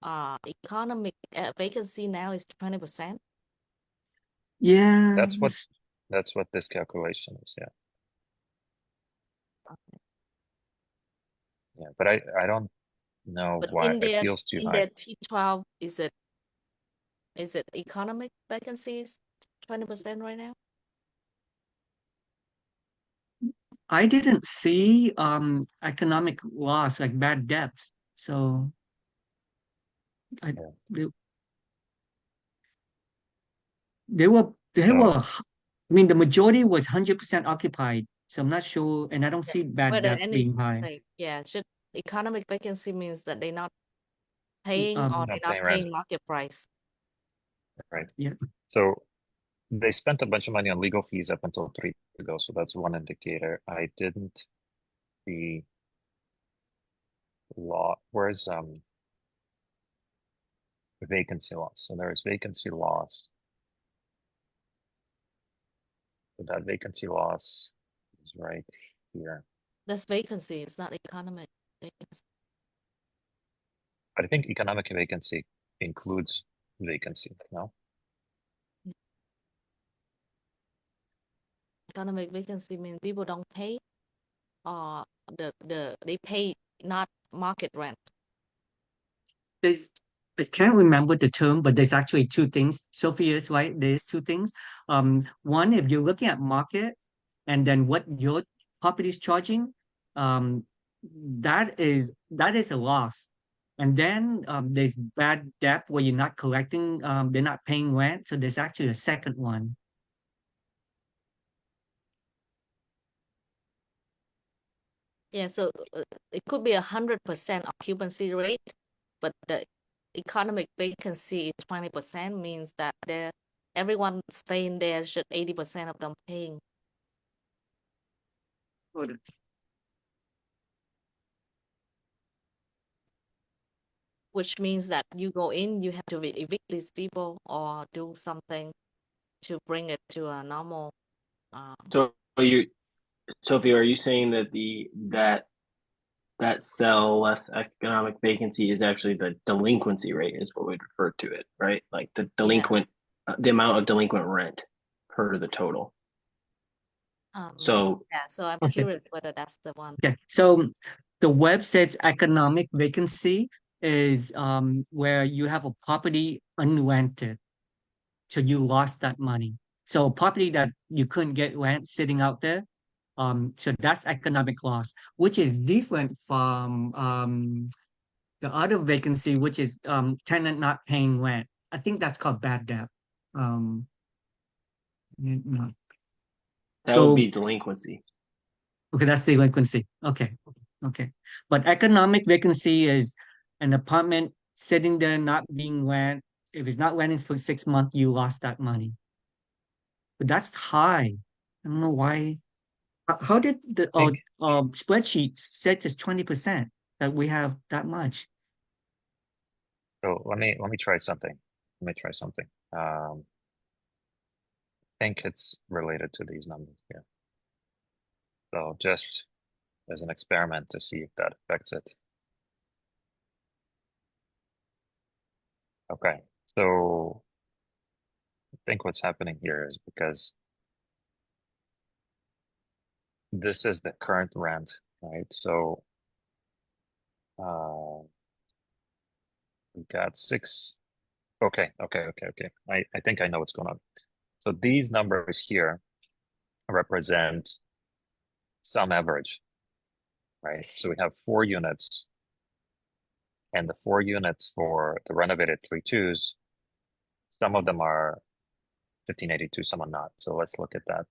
economic vacancy now is 20%. Yeah, That's what this calculation is. Yeah. Yeah, but I don't know But why it feels too high. their T12, is it economic vacancies 20% right now? I didn't see economic loss like bad debts. So I Yeah. they were I mean the majority was 100% occupied. So I'm not sure, and I don't see bad Whether debt being high. should economic vacancy means that they're not paying or Um they're Not not paying rent, paying market price. right? yeah. So they spent a bunch of money on legal fees up until 3 years ago. So that's one indicator. I didn't see law. Where's vacancy loss? So there is vacancy loss. So that vacancy loss is right here. That's vacancy. It's not economic vacancy. But I think economic vacancy includes vacancy, no? Economic vacancy means people don't pay or they pay not market rent. There's I can't remember the term, but there's actually two things. Sophie is right. There's two things. One, if you're looking at market and then what your property is charging, um, that is a loss. And then there's bad debt where you're not collecting, they're not paying rent. So there's actually a second one. Yeah, so it could be 100% occupancy rate, but the economic vacancy is 20% means that everyone staying there should 80% of them paying, which means that you go in, you have to evict these people or do something to bring it to a normal. So you, Sophie, are you saying that that cell less economic vacancy is actually the delinquency rate is what we'd refer to it, right? Like the Yeah. delinquent, the amount of delinquent rent per the total. So yeah, so I'm Okay. curious whether that's the one. Okay, so the web says economic vacancy is where you have a property unrented, so you lost that money. So a property that you couldn't get rent sitting out there, so that's economic loss, which is different from the other vacancy, which is tenant not paying rent. I think that's called bad debt. Um, no. that would So be delinquency. okay, that's delinquency. Okay. Okay. But economic vacancy is an apartment sitting there not being rent. If it's not rented for 6 months, you lost that money. But that's high. I don't know why. How did the think spreadsheet says it's 20% that we have that much? so. Let me try something. Let me try something. I think it's related to these numbers here. So just as an experiment to see if that affects it. Okay, so I think what's happening here is because this is the current rent, right? So we got six. Okay. I think I know what's going on. So these numbers here represent some average, right? So we have 4 units, and the 4 units for the renovated 3.2s, some of them are 1582, some are not. So let's look at that.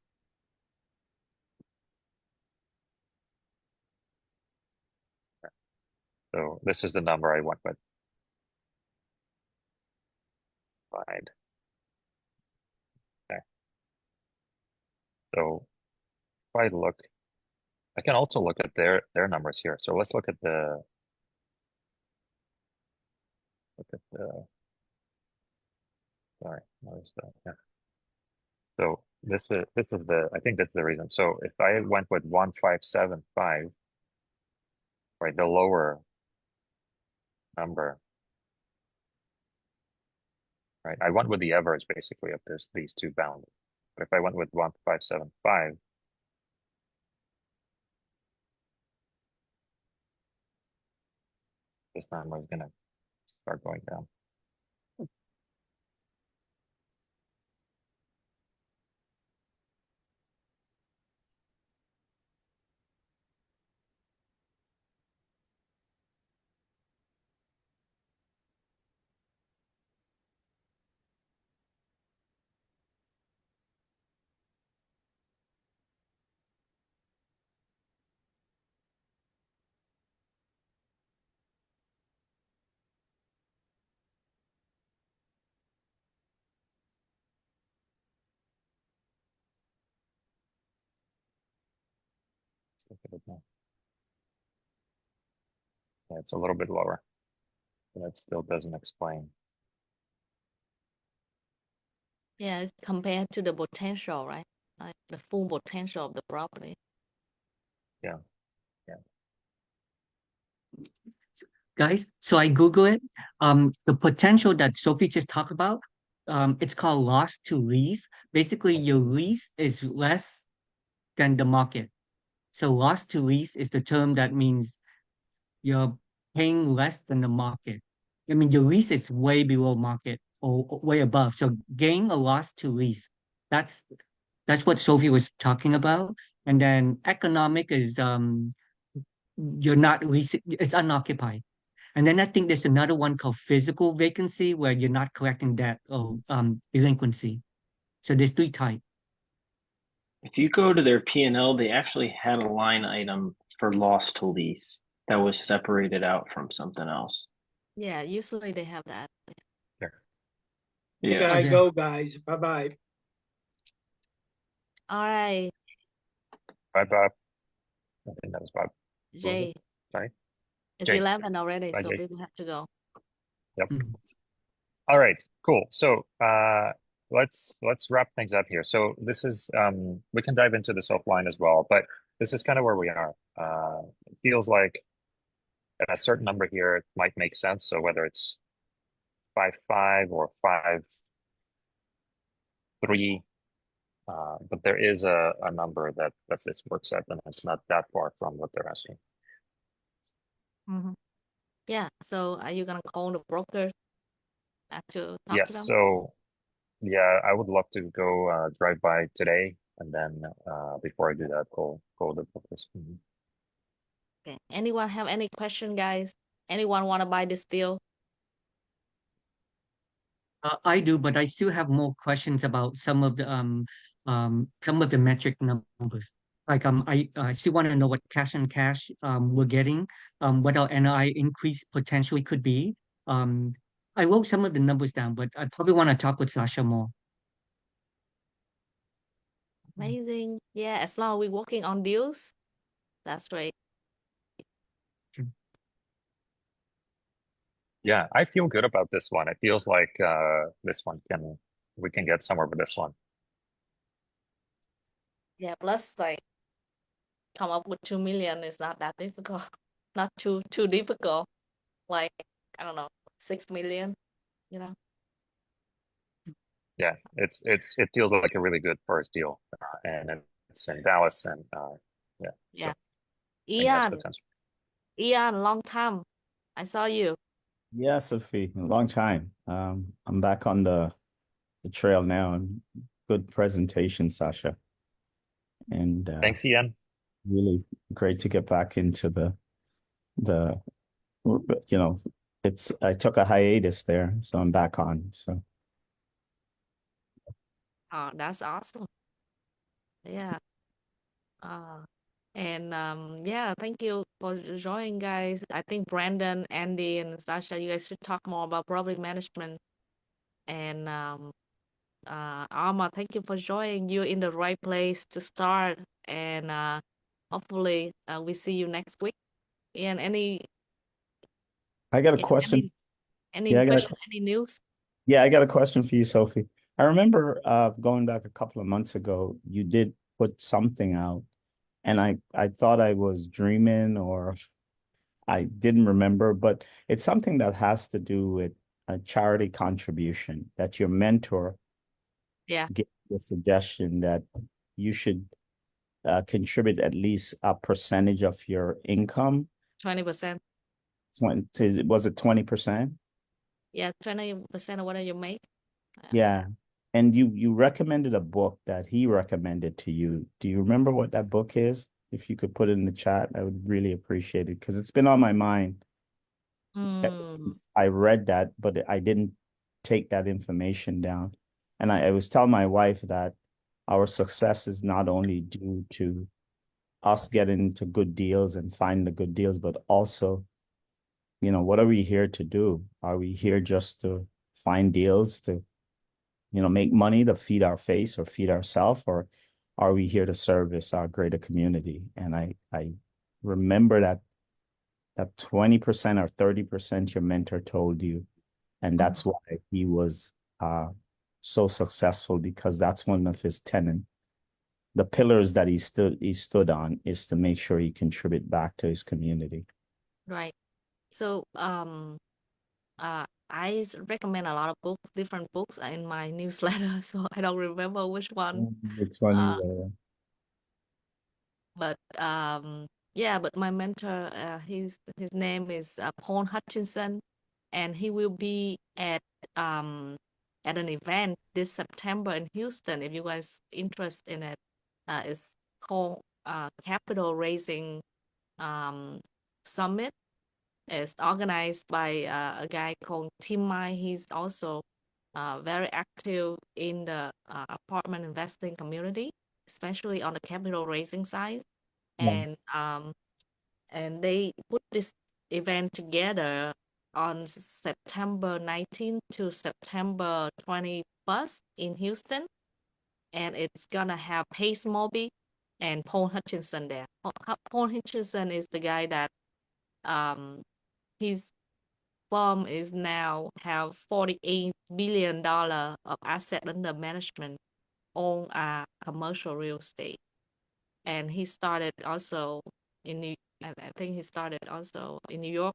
So this is the number I went with. Right. Okay. So if I look, I can also look at their numbers here. So let's look at the sorry, where's that? Yeah. So this is the I think that's the reason. So if I went with 1575, right, the lower number, right? I went with the average basically of these two boundaries. But if I went with 1575, this number is gonna start going down. Let's look at it now. Yeah, it's a little bit lower, but that still doesn't explain. Yeah, it's compared to the potential, right? Like the full potential of the property. Yeah. Guys, so I Google it. The potential that Sophie just talked about, it's called loss to lease. Basically, your lease is less than the market. So loss to lease is the term that means you're paying less than the market. I mean, your lease is way below market or way above. So gain a loss to lease. That's that's what Sophie was talking about. And then economic is you're not leasing, it's unoccupied. And then I think there's another one called physical vacancy where you're not collecting debt or delinquency. So there's three types. if you go to their P&L, they actually had a line item for loss to lease that was separated out from something else. Yeah, usually they have that. There. I Yeah. gotta yeah. go, guys. Bye-bye. All right, Bye, Bob. I think that was Bob. Who was it? Jay, Sorry, it's Jay. 11 already, Bye, so Jay. people have to go. Yep. Mhm. All right, cool. So let's wrap things up here. So this is we can dive into this offline as well, but this is kind of where we are. It feels like a certain number here it might make sense. So whether it's 5.5 or 5.3, but there is a number that this works at, and it's not that far from what they're asking. Mhm. Yeah. So are you gonna call the broker to talk to Yes. them? So yeah, I would love to go drive by today, and then before I do that, go to the brokers. Mhm. Okay. Anyone have any question, guys? Anyone want to buy this deal? I do, but I still have more questions about some of the metric numbers. Like I still want to know what cash and cash we're getting, what our NI increase potentially could be. Um, I wrote some of the numbers down, but I probably want to talk with Sasha more. Amazing. Yeah. As long as we're working on deals, that's great. Yeah, I feel good about this one. It feels like this one we can get somewhere with this one. Yeah. Plus, like, come up with 2 million is not that difficult. Not too difficult. Like, I don't know, 6 million. You know. Yeah, it feels like a really good first deal, and it's in Dallas, and yeah, so Yeah. I think it has Ian. potential. Ian, long time. I saw you. Yeah, Sophie, a long time. I'm back on the trail now, and good presentation, Sasha. And Thanks, Ian. really great to get back into the you know, it's I took a hiatus there, so I'm back on. So Oh, that's awesome. Yeah. Uh, and yeah, thank you for joining, guys. I think Brandon, Andy, and Sasha, you guys should talk more about property management. And Alma, thank you for joining. You're in the right place to start. And hopefully, we see you next week. And I got a yeah, question. any Yeah, question, any news? I got a question for you, Sophie. I remember going back a couple of months ago, you did put something out, and I thought I was dreaming or I didn't remember, but it's something that has to do with a charity contribution that your mentor Yeah, gave the suggestion that you should contribute at least a percentage of your income. 20%. Was it 20%? Yeah, 20% of whatever you make. Yeah. And you recommended a book that he recommended to you. Do you remember what that book is? If you could put it in the chat, I would really appreciate it because it's been on my mind. Mm, I read that, but I didn't take that information down. And I was telling my wife that our success is not only due to us getting into good deals and finding the good deals, but also, what are we here to do? Are we here just to find deals to, make money to feed our face or feed ourselves, or are we here to service our greater community? And I remember that 20% or 30% your mentor told you. And that's why he was so successful, because that's one of his tenets. The pillars that he stood on is to make sure he contribute back to his community. right. So, I recommend a lot of books, different books in my newsletter. So I don't remember which one. It's funny. Uh, but yeah, but my mentor, his name is Paul Hutchinson, and he will be at an event this September in Houston. If you guys interested in it, it's called Capital Raising Summit. It's organized by a guy called Tim Mai. He's also very active in the apartment investing community, especially on the capital raising side. Yeah. And they put this event together on September 19th to September 21st in Houston, and it's gonna have Pace Moby and Paul Hutchinson there. Paul Hutchinson is the guy that um his firm is now have $48 billion of asset under management on commercial real estate, and he started also in I think he started also in New York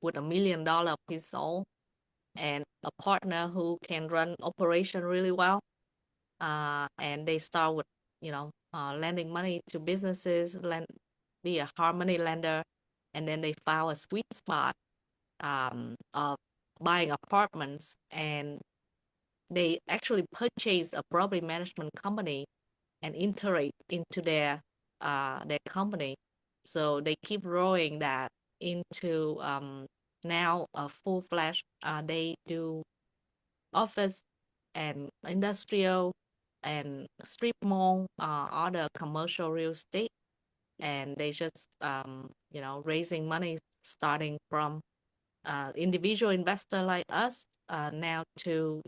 with $1 million of his own and a partner who can run operation really well. And they start with, lending money to businesses, be a harmony lender, and then they found a sweet spot of buying apartments, and they actually purchase a property management company and integrate into their company. So they keep growing that into now a full-fledged. They do office and industrial and strip mall, other commercial real estate, and they just raising money starting from individual investor like us now to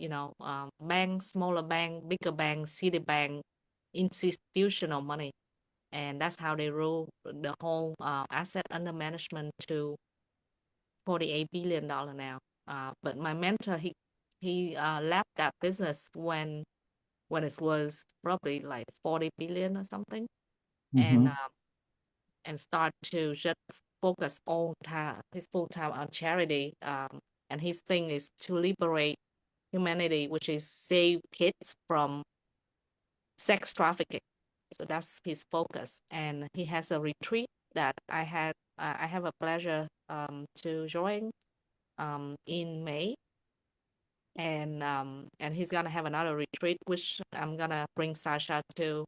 bank, smaller bank, bigger bank, city bank, institutional money, and that's how they rule the whole asset under management to $48 billion now. But my mentor, he left that business when it was probably like 40 billion or something, Mm-hmm. and start to just focus all time his full time on charity. And his thing is to liberate humanity, which is save kids from sex trafficking. So that's his focus, and he has a retreat that I have a pleasure to join in May, and he's gonna have another retreat which I'm gonna bring Sasha to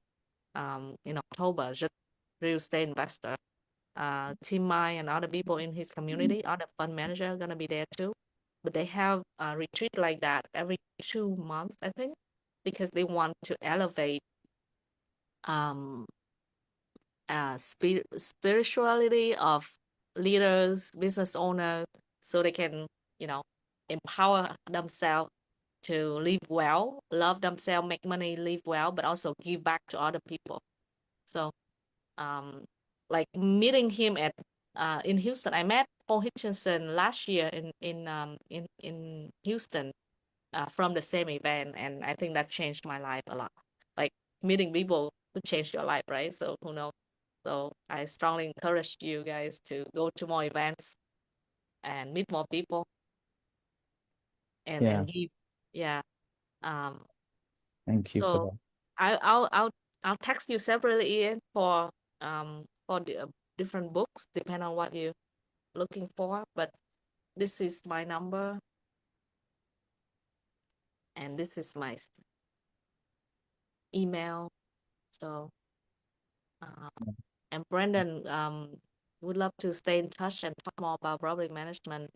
in October. Just real estate investor, Tim Mai and other people in his community, other fund manager are gonna be there too. But they have a retreat like that every 2 months, I think, because they want to elevate um spirituality of leaders, business owners, so they can, you know, empower themselves to live well, love themselves, make money, live well, but also give back to other people. So, um, like meeting him at in Houston, I met Paul Hitchinson last year in Houston from the same event, and I think that changed my life a lot. Like meeting people who change your life, right? So who knows? So I strongly encourage you guys to go to more events and meet more people and Yeah. give, yeah. Um, Thank you for so that. I I'll text you separately, Ian, for the different books depending on what you're looking for. But this is my number and this is my email. So and Brendan, would love to stay in touch and talk more about property management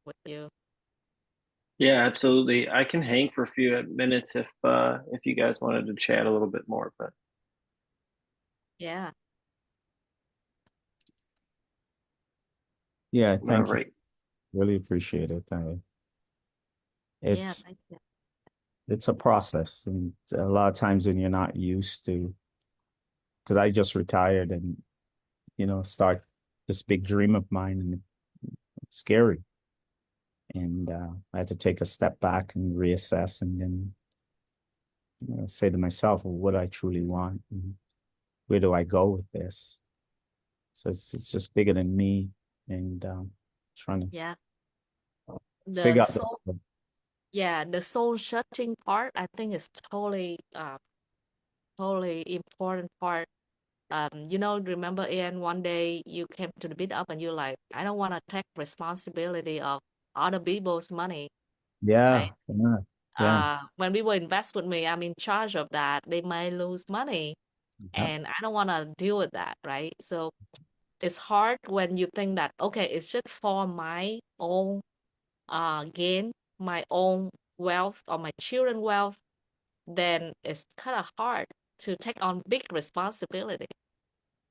with you. Yeah, absolutely. I can hang for a few minutes if you guys wanted to chat a little bit more, but Yeah. Yeah, all thank you. right. Really appreciate it. Yeah, It's thank you. it's a process, and a lot of times when you're not used to, because I just retired and start this big dream of mine, and it's scary. And I had to take a step back and reassess, and then say to myself, well, what do I truly want? And where do I go with this? So it's just bigger than me, and trying to Yeah. The figure out soul, yeah, the soul searching part, I think is totally important part. Remember, Ian, one day you came to the Meetup and you're like, I don't want to take responsibility of other people's money, right? yeah, yeah, yeah, When people invest with me, I'm in charge of that. They might lose money, yeah, and I don't want to deal with that, right? So it's hard when you think that, okay, it's just for my own gain, my own wealth or my children's wealth, then it's kind of hard to take on big responsibility.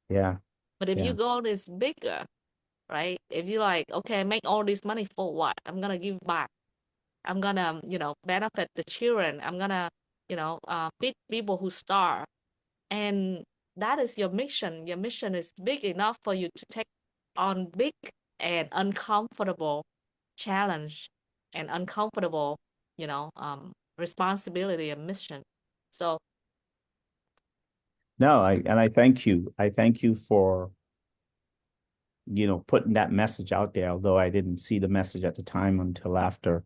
yeah, But if you yeah, go this bigger, right? If you like, okay, make all this money for what? I'm gonna give back. I'm gonna, benefit the children. I'm gonna, feed people who starve. And that is your mission. Your mission is big enough for you to take on big and uncomfortable challenge and uncomfortable, responsibility and mission. So No, I thank you. I thank you for, putting that message out there, although I didn't see the message at the time until after.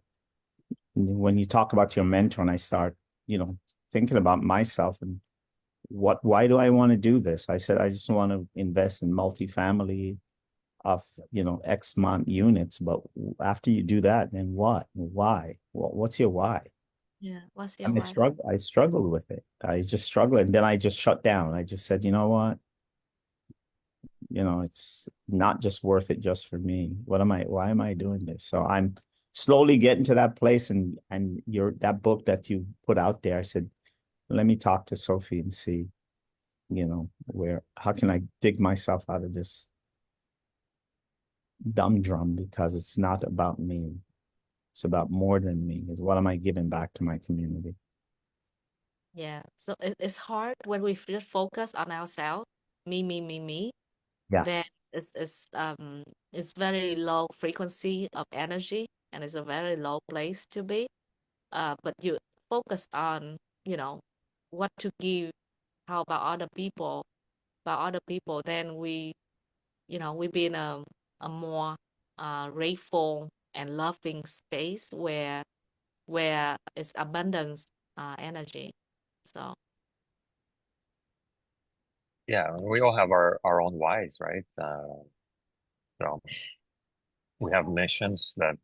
When you talk about your mentor and I start, thinking about myself and why do I want to do this? I said, I just want to invest in multifamily of, X amount units. But after you do that, then what? Why? What's your why? Yeah. What's I your mean, why? I struggled with it. I just struggled. And then I just shut down. I just said, you know what? It's not just worth it just for me. Why am I doing this? So I'm slowly getting to that place, and that book that you put out there, I said, let me talk to Sophie and see, how can I dig myself out of this dumb drum, because it's not about me. It's about more than me. Is what am I giving back to my community? Yeah. So it's hard when we just focus on ourselves, me. Then Yes. it's very low frequency of energy, and it's a very low place to be. But you focus on, you know, what to give, how about other people, then we be in a more grateful and loving space where it's abundance energy. So Yeah, we all have our own whys, right? So we have missions that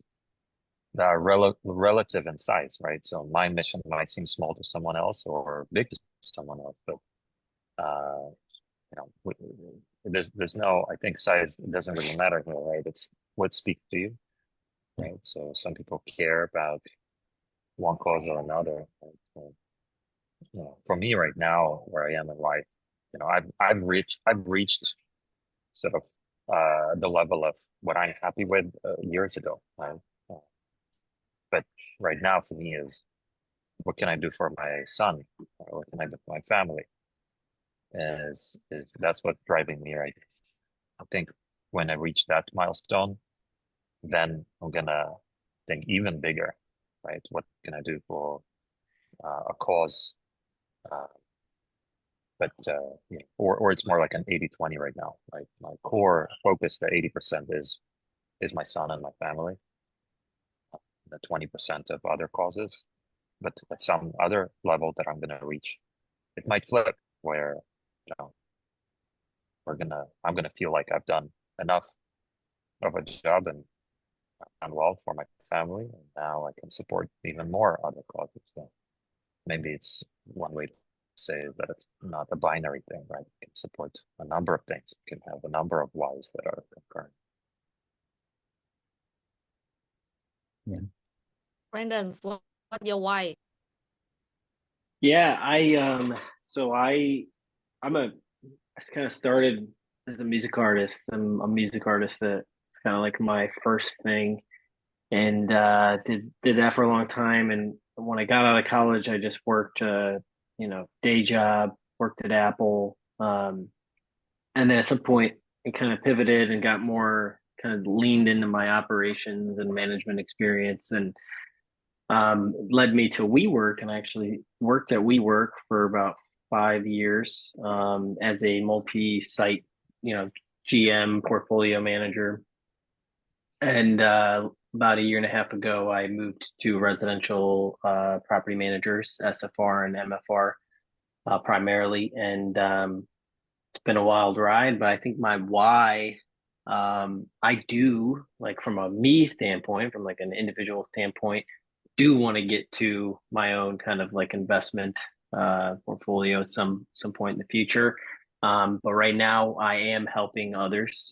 are relative in size, right? So my mission might seem small to someone else or big to someone else, but uh, there's no, I think size doesn't really matter here, right? It's what speaks to you, right? So some people care about one cause or another. Right? So, for me right now, where I am in life, I've reached sort of the level of what I'm happy with years ago, right? Uh, But right now for me is what can I do for my son? What can I do for my family? Is that's what's driving me, right? I think when I reach that milestone, then I'm gonna think even bigger, right? What can I do for a cause? Uh, but yeah, or it's more like an 80-20 right now, right? My core focus, the 80% is my son and my family, the 20% of other causes. But at some other level that I'm gonna reach, it might flip where you know I'm gonna feel like I've done enough of a job and done well for my family, and now I can support even more other causes. So maybe it's one way to say that it's not a binary thing, right? You can support a number of things. You can have a number of whys that are concurrent. Yeah. Brandon, what your why? Yeah, I'm a I kind of started as a music artist. I'm a music artist. That's kind of like my first thing, and did that for a long time. And when I got out of college, I just worked day job, worked at Apple, and then at some point it kind of pivoted and got more kind of leaned into my operations and management experience, and led me to WeWork. And I actually worked at WeWork for about 5 years, as a multi-site, GM portfolio manager. And about a year and a half ago, I moved to residential property managers, SFR and MFR, primarily. And it's been a wild ride, but I think my why, I do, like, from a me standpoint, from like an individual standpoint, do want to get to my own kind of like investment portfolio at some point in the future. But right now I am helping others,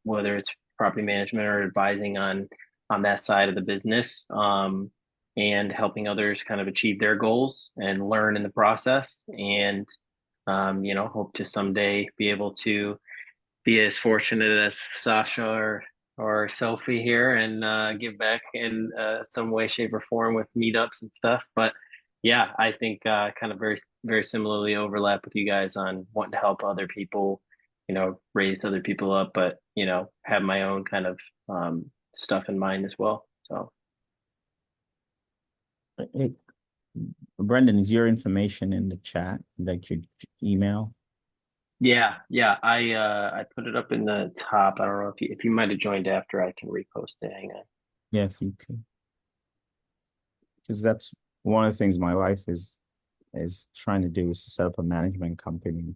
whether it's property management or advising on that side of the business, and helping others kind of achieve their goals and learn in the process. And hope to someday be able to be as fortunate as Sasha or Sophie here and give back in some way, shape, or form with meetups and stuff. But yeah, I think kind of very, very similarly overlap with you guys on wanting to help other people, raise other people up, but have my own kind of stuff in mind as well. So Hey, Brendan, is your information in the chat, like your email? Yeah, I put it up in the top. I don't know if you might have joined after. I can repost it. Hang on. Yeah, if you could, because that's one of the things my wife is trying to do, is to set up a management company,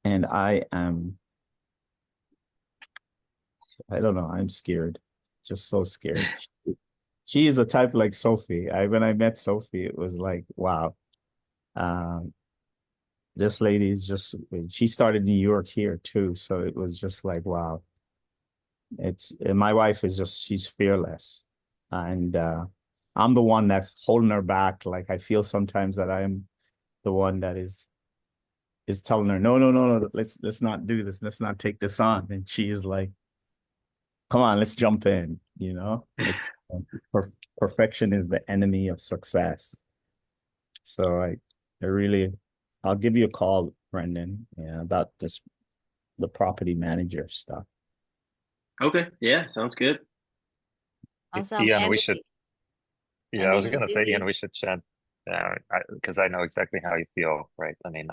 and I don't know, I'm scared, just so scared. She is a type like Sophie. When I met Sophie, it was like, wow. Um, this lady is just, she started New York here too. So it was just like, wow. My wife is just, she's fearless. And I'm the one that's holding her back. Like I feel sometimes that I am the one that is telling her, no, no, no, no, let's not do this. Let's not take this on. And she is like, come on, let's jump in. It's per perfection is the enemy of success. So I really, I'll give you a call, Brendan, yeah, about the property manager stuff. Okay, yeah, sounds good. Awesome, Ian, we should. Andy. Yeah, I was Andy, you gonna say, Ian, busy? we should chat. Yeah, because I know exactly how you feel, right? I mean,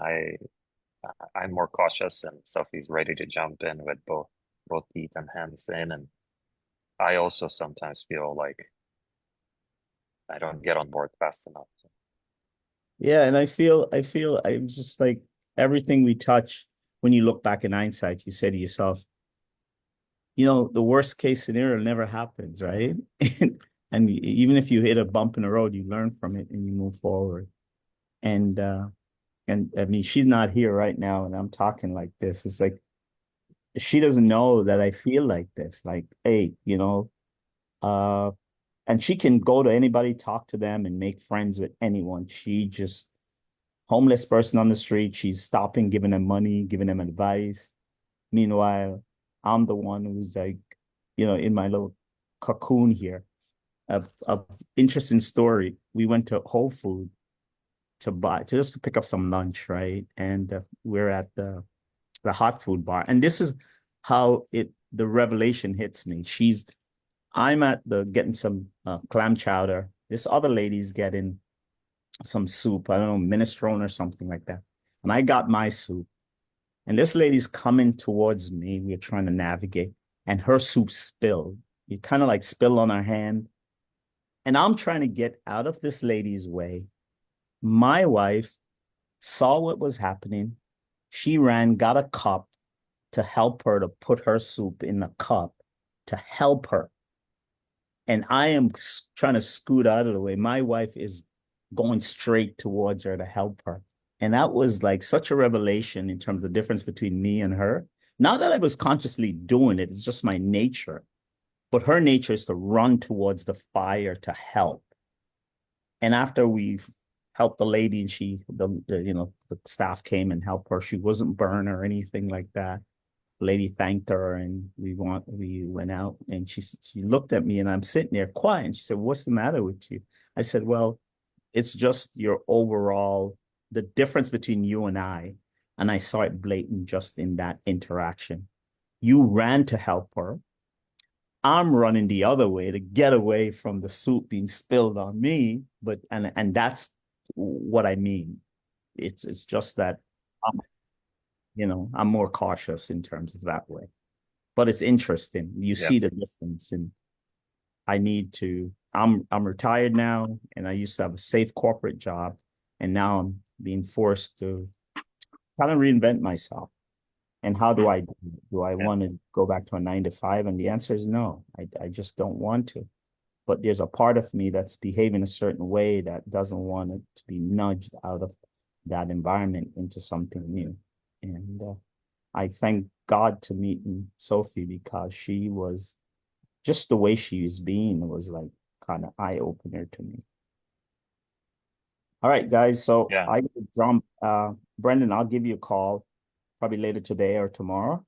I'm more cautious, and Sophie's ready to jump in with both feet and hands in, and I also sometimes feel like I don't get on board fast enough. So. Yeah, and I feel I'm just like everything we touch, when you look back in hindsight, you say to yourself, the worst case scenario never happens, right? And even if you hit a bump in the road, you learn from it and you move forward. And I mean, she's not here right now, and I'm talking like this. It's like she doesn't know that I feel like this. Like, hey, uh, and she can go to anybody, talk to them, and make friends with anyone. She just homeless person on the street. She's stopping, giving them money, giving them advice. Meanwhile, I'm the one who's like, in my little cocoon here. A interesting story. We went to Whole Food to just pick up some lunch, right? And we're at the hot food bar, and this is how the revelation hits me. I'm at the getting some clam chowder. This other lady's getting some soup. I don't know, minestrone or something like that. And I got my soup. And this lady's coming towards me. We're trying to navigate, and her soup spilled. It kind of like spilled on her hand. And I'm trying to get out of this lady's way. My wife saw what was happening. She ran, got a cup to help her to put her soup in the cup to help her. And I am trying to scoot out of the way. My wife is going straight towards her to help her. And that was like such a revelation in terms of the difference between me and her. Not that I was consciously doing it, it's just my nature. But her nature is to run towards the fire to help. And after we helped the lady, and the staff came and helped her, she wasn't burned or anything like that. The lady thanked her, and we went out, and she looked at me, and I'm sitting there quiet, and she said, "What's the matter with you?" I said, "Well, it's just your overall, the difference between you and I." And I saw it blatant just in that interaction. You ran to help her. I'm running the other way to get away from the soup being spilled on me. But and that's what I mean. It's just that I'm, I'm more cautious in terms of that way. But it's interesting. You Yeah, see the difference, and I'm retired now, and I used to have a safe corporate job, and now I'm being forced to kind of reinvent myself. And how do I do it? Do I yeah, want to go back to a 9 to 5? And the answer is no. I just don't want to. But there's a part of me that's behaving a certain way that doesn't want it to be nudged out of that environment into something new. And I thank God to meeting Sophie, because she was just the way she was being was like kind of eye opener to me. All right, guys. So yeah. I could jump. Brendan, I'll give you a call probably later today or tomorrow.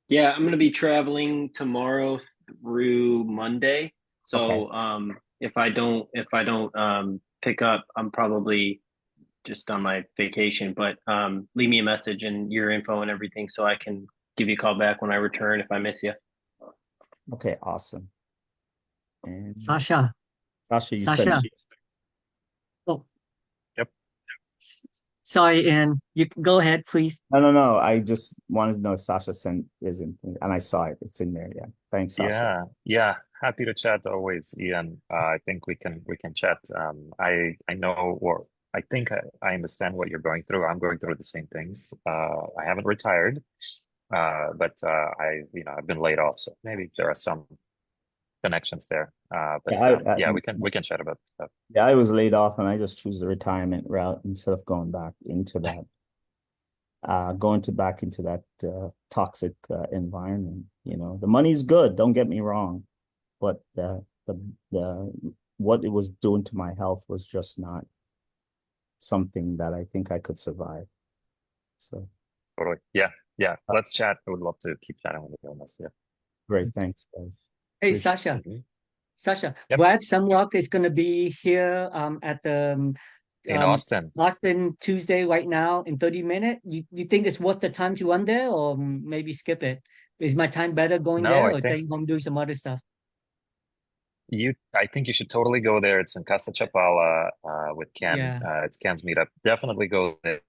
Yeah, I'm gonna be traveling tomorrow through Monday. Okay. So if I don't pick up, I'm probably just on my vacation. But leave me a message and your info and everything so I can give you a call back when I return if I miss you. Okay. Awesome. And Sasha, Sasha, you said Sasha. Oh, Yep. sorry, and you can go ahead, please. no. I just wanted to know if Sasha sent isn't, and I saw it. It's in there. Yeah. Thanks, Sasha. Yeah. Happy to chat always, Ian. I think we can chat. I know, or I think I understand what you're going through. I'm going through the same things. I haven't retired, but I've been laid off, so maybe there are some connections there. But Yeah, yeah, we can chat about this stuff. yeah, I was laid off, and I just choose the retirement route instead of going back into that. Back into that toxic environment. The money's good, don't get me wrong, but the what it was doing to my health was just not something that I think I could survive. So Totally. Yeah. Let's chat. I would love to keep chatting with you on this. Yeah. great, thanks, guys. Hey, Appreciate it. Sasha, Yep. Brad Sunrock is going to be here at the In Austin. Austin Tuesday right now in 30 minutes. You think it's worth the time to run there, or maybe skip it? Is my time better going No, there, I or think staying home doing some other stuff? I think you should totally go there. It's in Casa Chapala with Ken. Yeah. It's Ken's meetup. Definitely go there.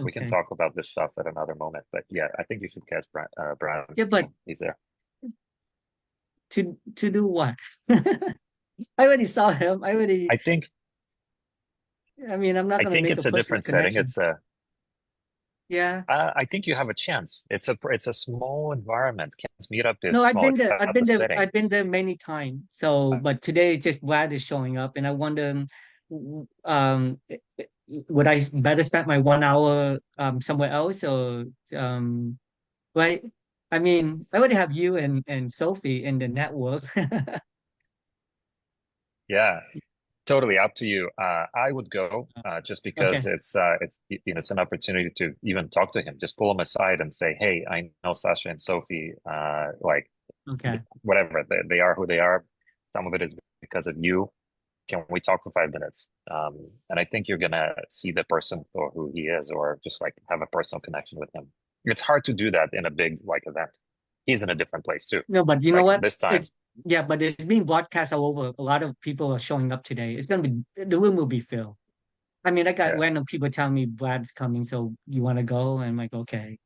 We can Okay. talk about this stuff at another moment. But yeah, I think you should catch Brian. Yeah, but He's there. to do what? I already saw him. I think I mean, I'm not I going to think make a it's a personal different setting. connection. I think you have a chance. It's a small environment. Ken's meetup is No, I've small. been It's there. got the setting. I've been there many times. So, but today just Vlad is showing up, and I wonder, um, would I better spend my 1 hour somewhere else, or right? I mean, I already have you and Sophie in the network. Yeah. Totally up to you. I would go just because Okay, it's an opportunity to even talk to him. Just pull him aside and say, "Hey, I know Sasha and Sophie. Like okay. whatever they are, who they are. Some of it is because of you. Can we talk for 5 minutes?" And I think you're gonna see the person for who he is, or just like have a personal connection with him. It's hard to do that in a big like event. He's in a different place too. No, but you know Like what? this time, Yeah, but it's being broadcast all over. A lot of people are showing up today. It's gonna be the room will be filled. I mean, I got yeah, random people telling me Vlad's coming, so you want to go? And I'm like, okay,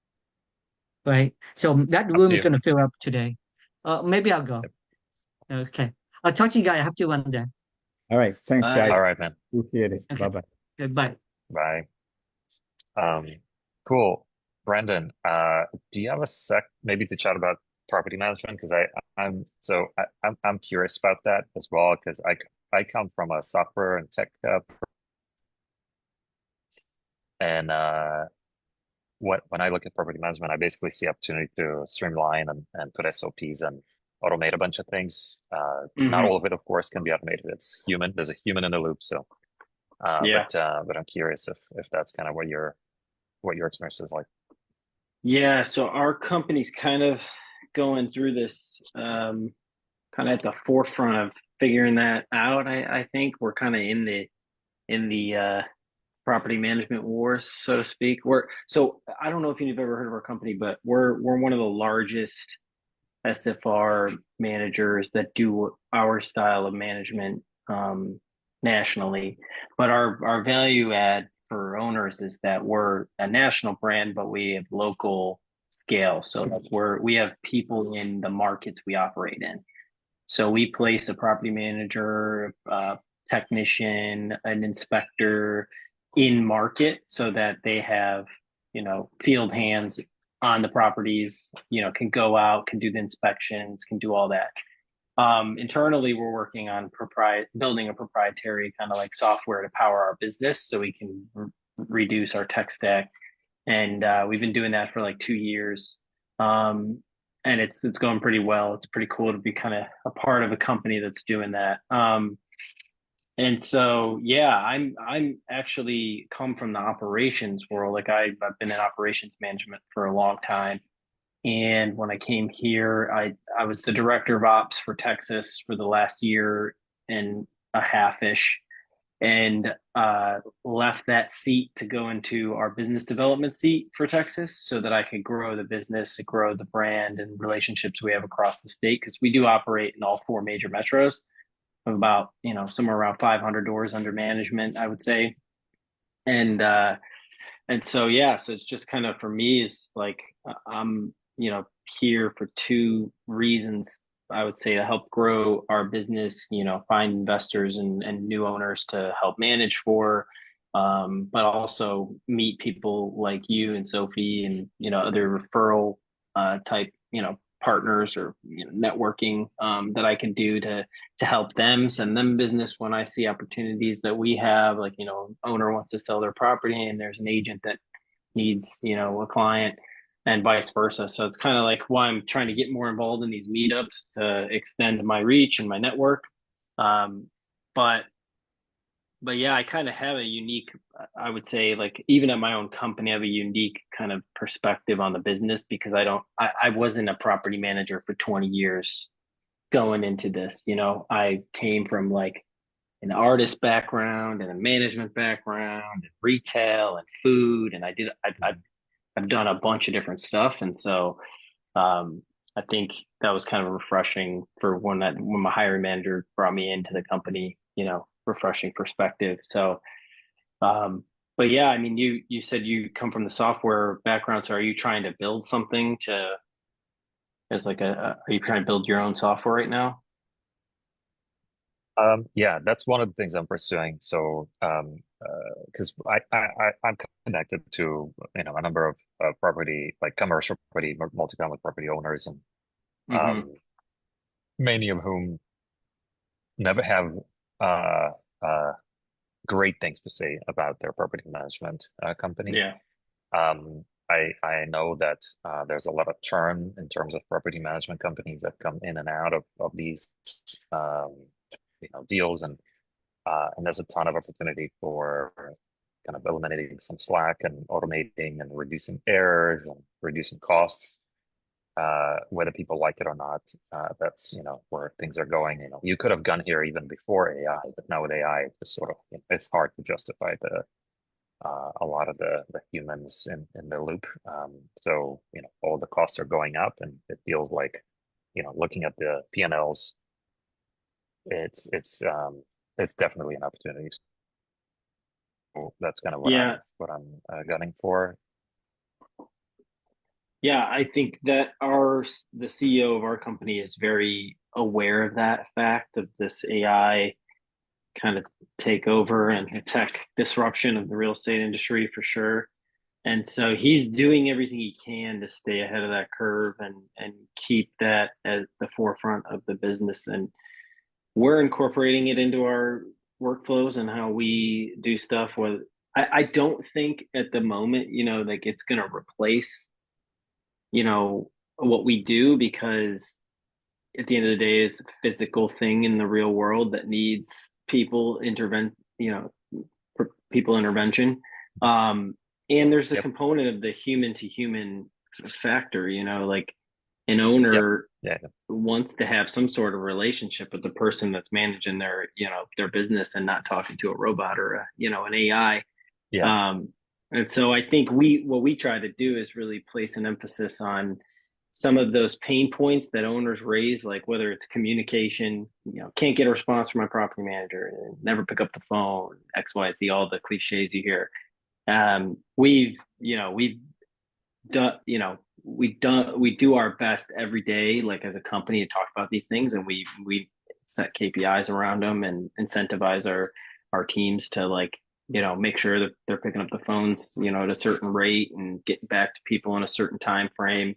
right. So that up room to is you. gonna fill up today. Maybe I'll go. Yep. Okay. I'll talk to you guys. I have to run then. All right, thanks, guys. All right, man. Appreciate it. Okay. Bye-bye. Goodbye. Bye. Um, cool. Brandon, do you have a sec maybe to chat about property management? Because I'm curious about that as well, because I come from a software and tech and when I look at property management, I basically see opportunity to streamline and put SOPs and automate a bunch of things. Not all of it, of course, can be automated. It's human. There's a human in the loop. So, Yeah. but I'm curious if that's kind of what your experience is like. Yeah, so our company's kind of going through this kind of at the forefront of figuring that out. I think we're kind of in the property management wars, so to speak. So I don't know if you've ever heard of our company, but we're one of the largest SFR managers that do our style of management nationally. But our value add for owners is that we're a national brand, but we have local scale. So that's where we have people in the markets we operate in. So we place a property manager, technician, an inspector in market so that they have, field hands on the properties, can go out, can do the inspections, can do all that. Internally, we're working on building a proprietary kind of like software to power our business so we can reduce our tech stack. And we've been doing that for like 2 years. And it's going pretty well. It's pretty cool to be kind of a part of a company that's doing that. And so, yeah, I'm actually come from the operations world. Like I've been in operations management for a long time. And when I came here, I was the director of ops for Texas for the last year and a half ish, and left that seat to go into our business development seat for Texas so that I could grow the business, grow the brand and relationships we have across the state because we do operate in all four major metros. of about, somewhere around 500 doors under management, I would say. And so yeah, so it's just kind of, for me, it's like I'm here for two reasons, I would say: to help grow our business, find investors and new owners to help manage for, but also meet people like you and Sophie and other referral type partners, or networking that I can do to help them, send them business when I see opportunities that we have, like owner wants to sell their property and there's an agent that needs a client, and vice versa. So it's kind of like why I'm trying to get more involved in these meetups to extend my reach and my network. um but yeah, I kind of have a unique, I would say, like, even at my own company, I have a unique kind of perspective on the business, because I wasn't a property manager for 20 years going into this. I came from like an artist background and a management background and retail and food, and I've done a bunch of different stuff. And so I think that was kind of refreshing for when my hiring manager brought me into the company, refreshing perspective. So but yeah, I mean, you said you come from the software background, so are you trying to build something to as like are you trying to build your own software right now? Yeah, that's one of the things I'm pursuing. So, because I'm connected to a number of property, like commercial property, multifamily property owners, and Mm-hmm. many of whom never have uh, uh, great things to say about their property management company. Yeah. I know that there's a lot of churn in terms of property management companies that come in and out of these um, deals, and there's a ton of opportunity for kind of eliminating some slack and automating and reducing errors and reducing costs. Whether people like it or not, that's where things are going. You could have gone here even before AI, but now with AI, it's sort of it's hard to justify a lot of the humans in the loop. So all the costs are going up, and it feels like looking at the P&Ls, it's definitely an opportunity. So that's kind of Yeah. what I'm gunning for. Yeah, I think that the CEO of our company is very aware of that fact of this AI kind of takeover and tech disruption of the real estate industry, for sure. And so he's doing everything he can to stay ahead of that curve and keep that at the forefront of the business. And we're incorporating it into our workflows and how we do stuff. With I don't think at the moment, like it's going to replace, what we do, because at the end of the day, it's a physical thing in the real world that needs people intervention. Um, and there's a Yep. component of the human to human factor, like an Yep. owner Yeah. wants to have some sort of relationship with the person that's managing their business, and not talking to a robot or an AI. Yeah. And so I think what we try to do is really place an emphasis on some of those pain points that owners raise, like whether it's communication, can't get a response from my property manager, and never pick up the phone, XYZ, all the cliches you hear. We've done, we do our best every day, like as a company, to talk about these things, and we set KPIs around them and incentivize our teams to, like, make sure that they're picking up the phones, at a certain rate and getting back to people in a certain time frame.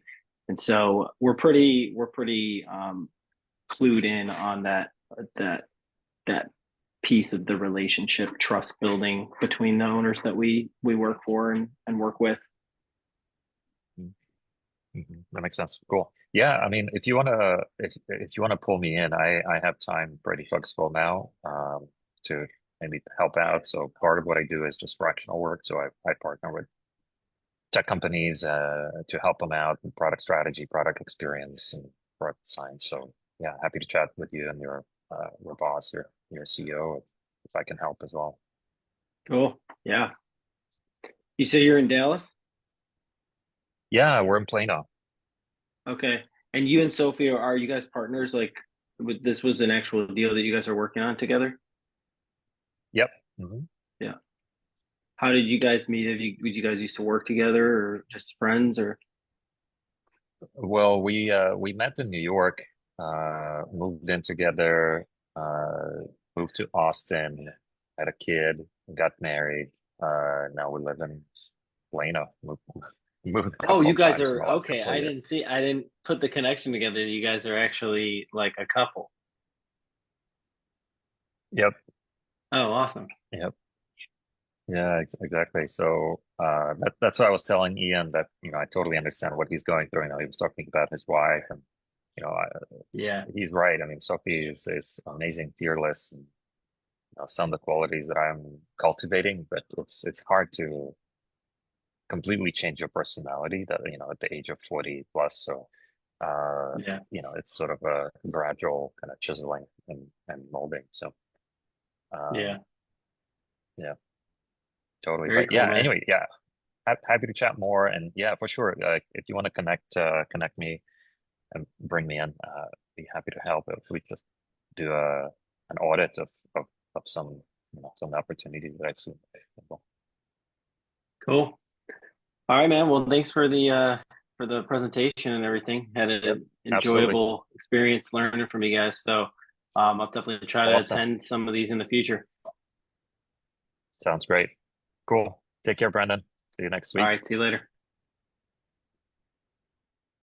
And so we're pretty clued in on that that piece of the relationship, trust building between the owners that we work for and work with. Mm-hmm. That makes sense. Cool. Yeah, I mean, if you wanna pull me in, I have time pretty flexible now to maybe help out. So part of what I do is just fractional work. So I partner with tech companies to help them out with product strategy, product experience, and product design. So yeah, happy to chat with you and your boss, your CEO, if I can help as well. Cool. Yeah. You say you're in Dallas? Yeah, we're in Plano. Okay. And you and Sophie, are you guys partners, like this was an actual deal that you guys are working on together? Yep. Mhm. Yeah. How did you guys meet? Did you guys used to work together or just friends or? Well, we met in New York, moved in together, moved to Austin, had a kid, got married. Now we live in Plano. Moved a Oh, couple you of guys times in are the last okay. couple of years. I didn't put the connection together. You guys are actually like a couple. Yep. Oh, awesome. Yep. Yeah, exactly. So that's why I was telling Ian that, I totally understand what he's going through. He was talking about his wife, and you know, Yeah. he's right. I mean, Sophie is amazing, fearless, and some of the qualities that I'm cultivating, but it's hard to completely change your personality that, at the age of 40 plus. So Yeah. it's sort of a gradual kind of chiseling and molding. So Yeah. um, yeah, totally. Very But cool, yeah, man. anyway, yeah. Happy to chat more, and yeah, for sure. If you want to connect me and bring me in, be happy to help. If we just do an audit of some some opportunities that I've seen. Cool. All right, man. Well, thanks for the presentation and everything. Had Yep, an absolutely. enjoyable experience learning from you guys. So I'll definitely try to Awesome. attend some of these in the future. Sounds great. Cool. Take care, Brandon. See you next All week. right, see you later.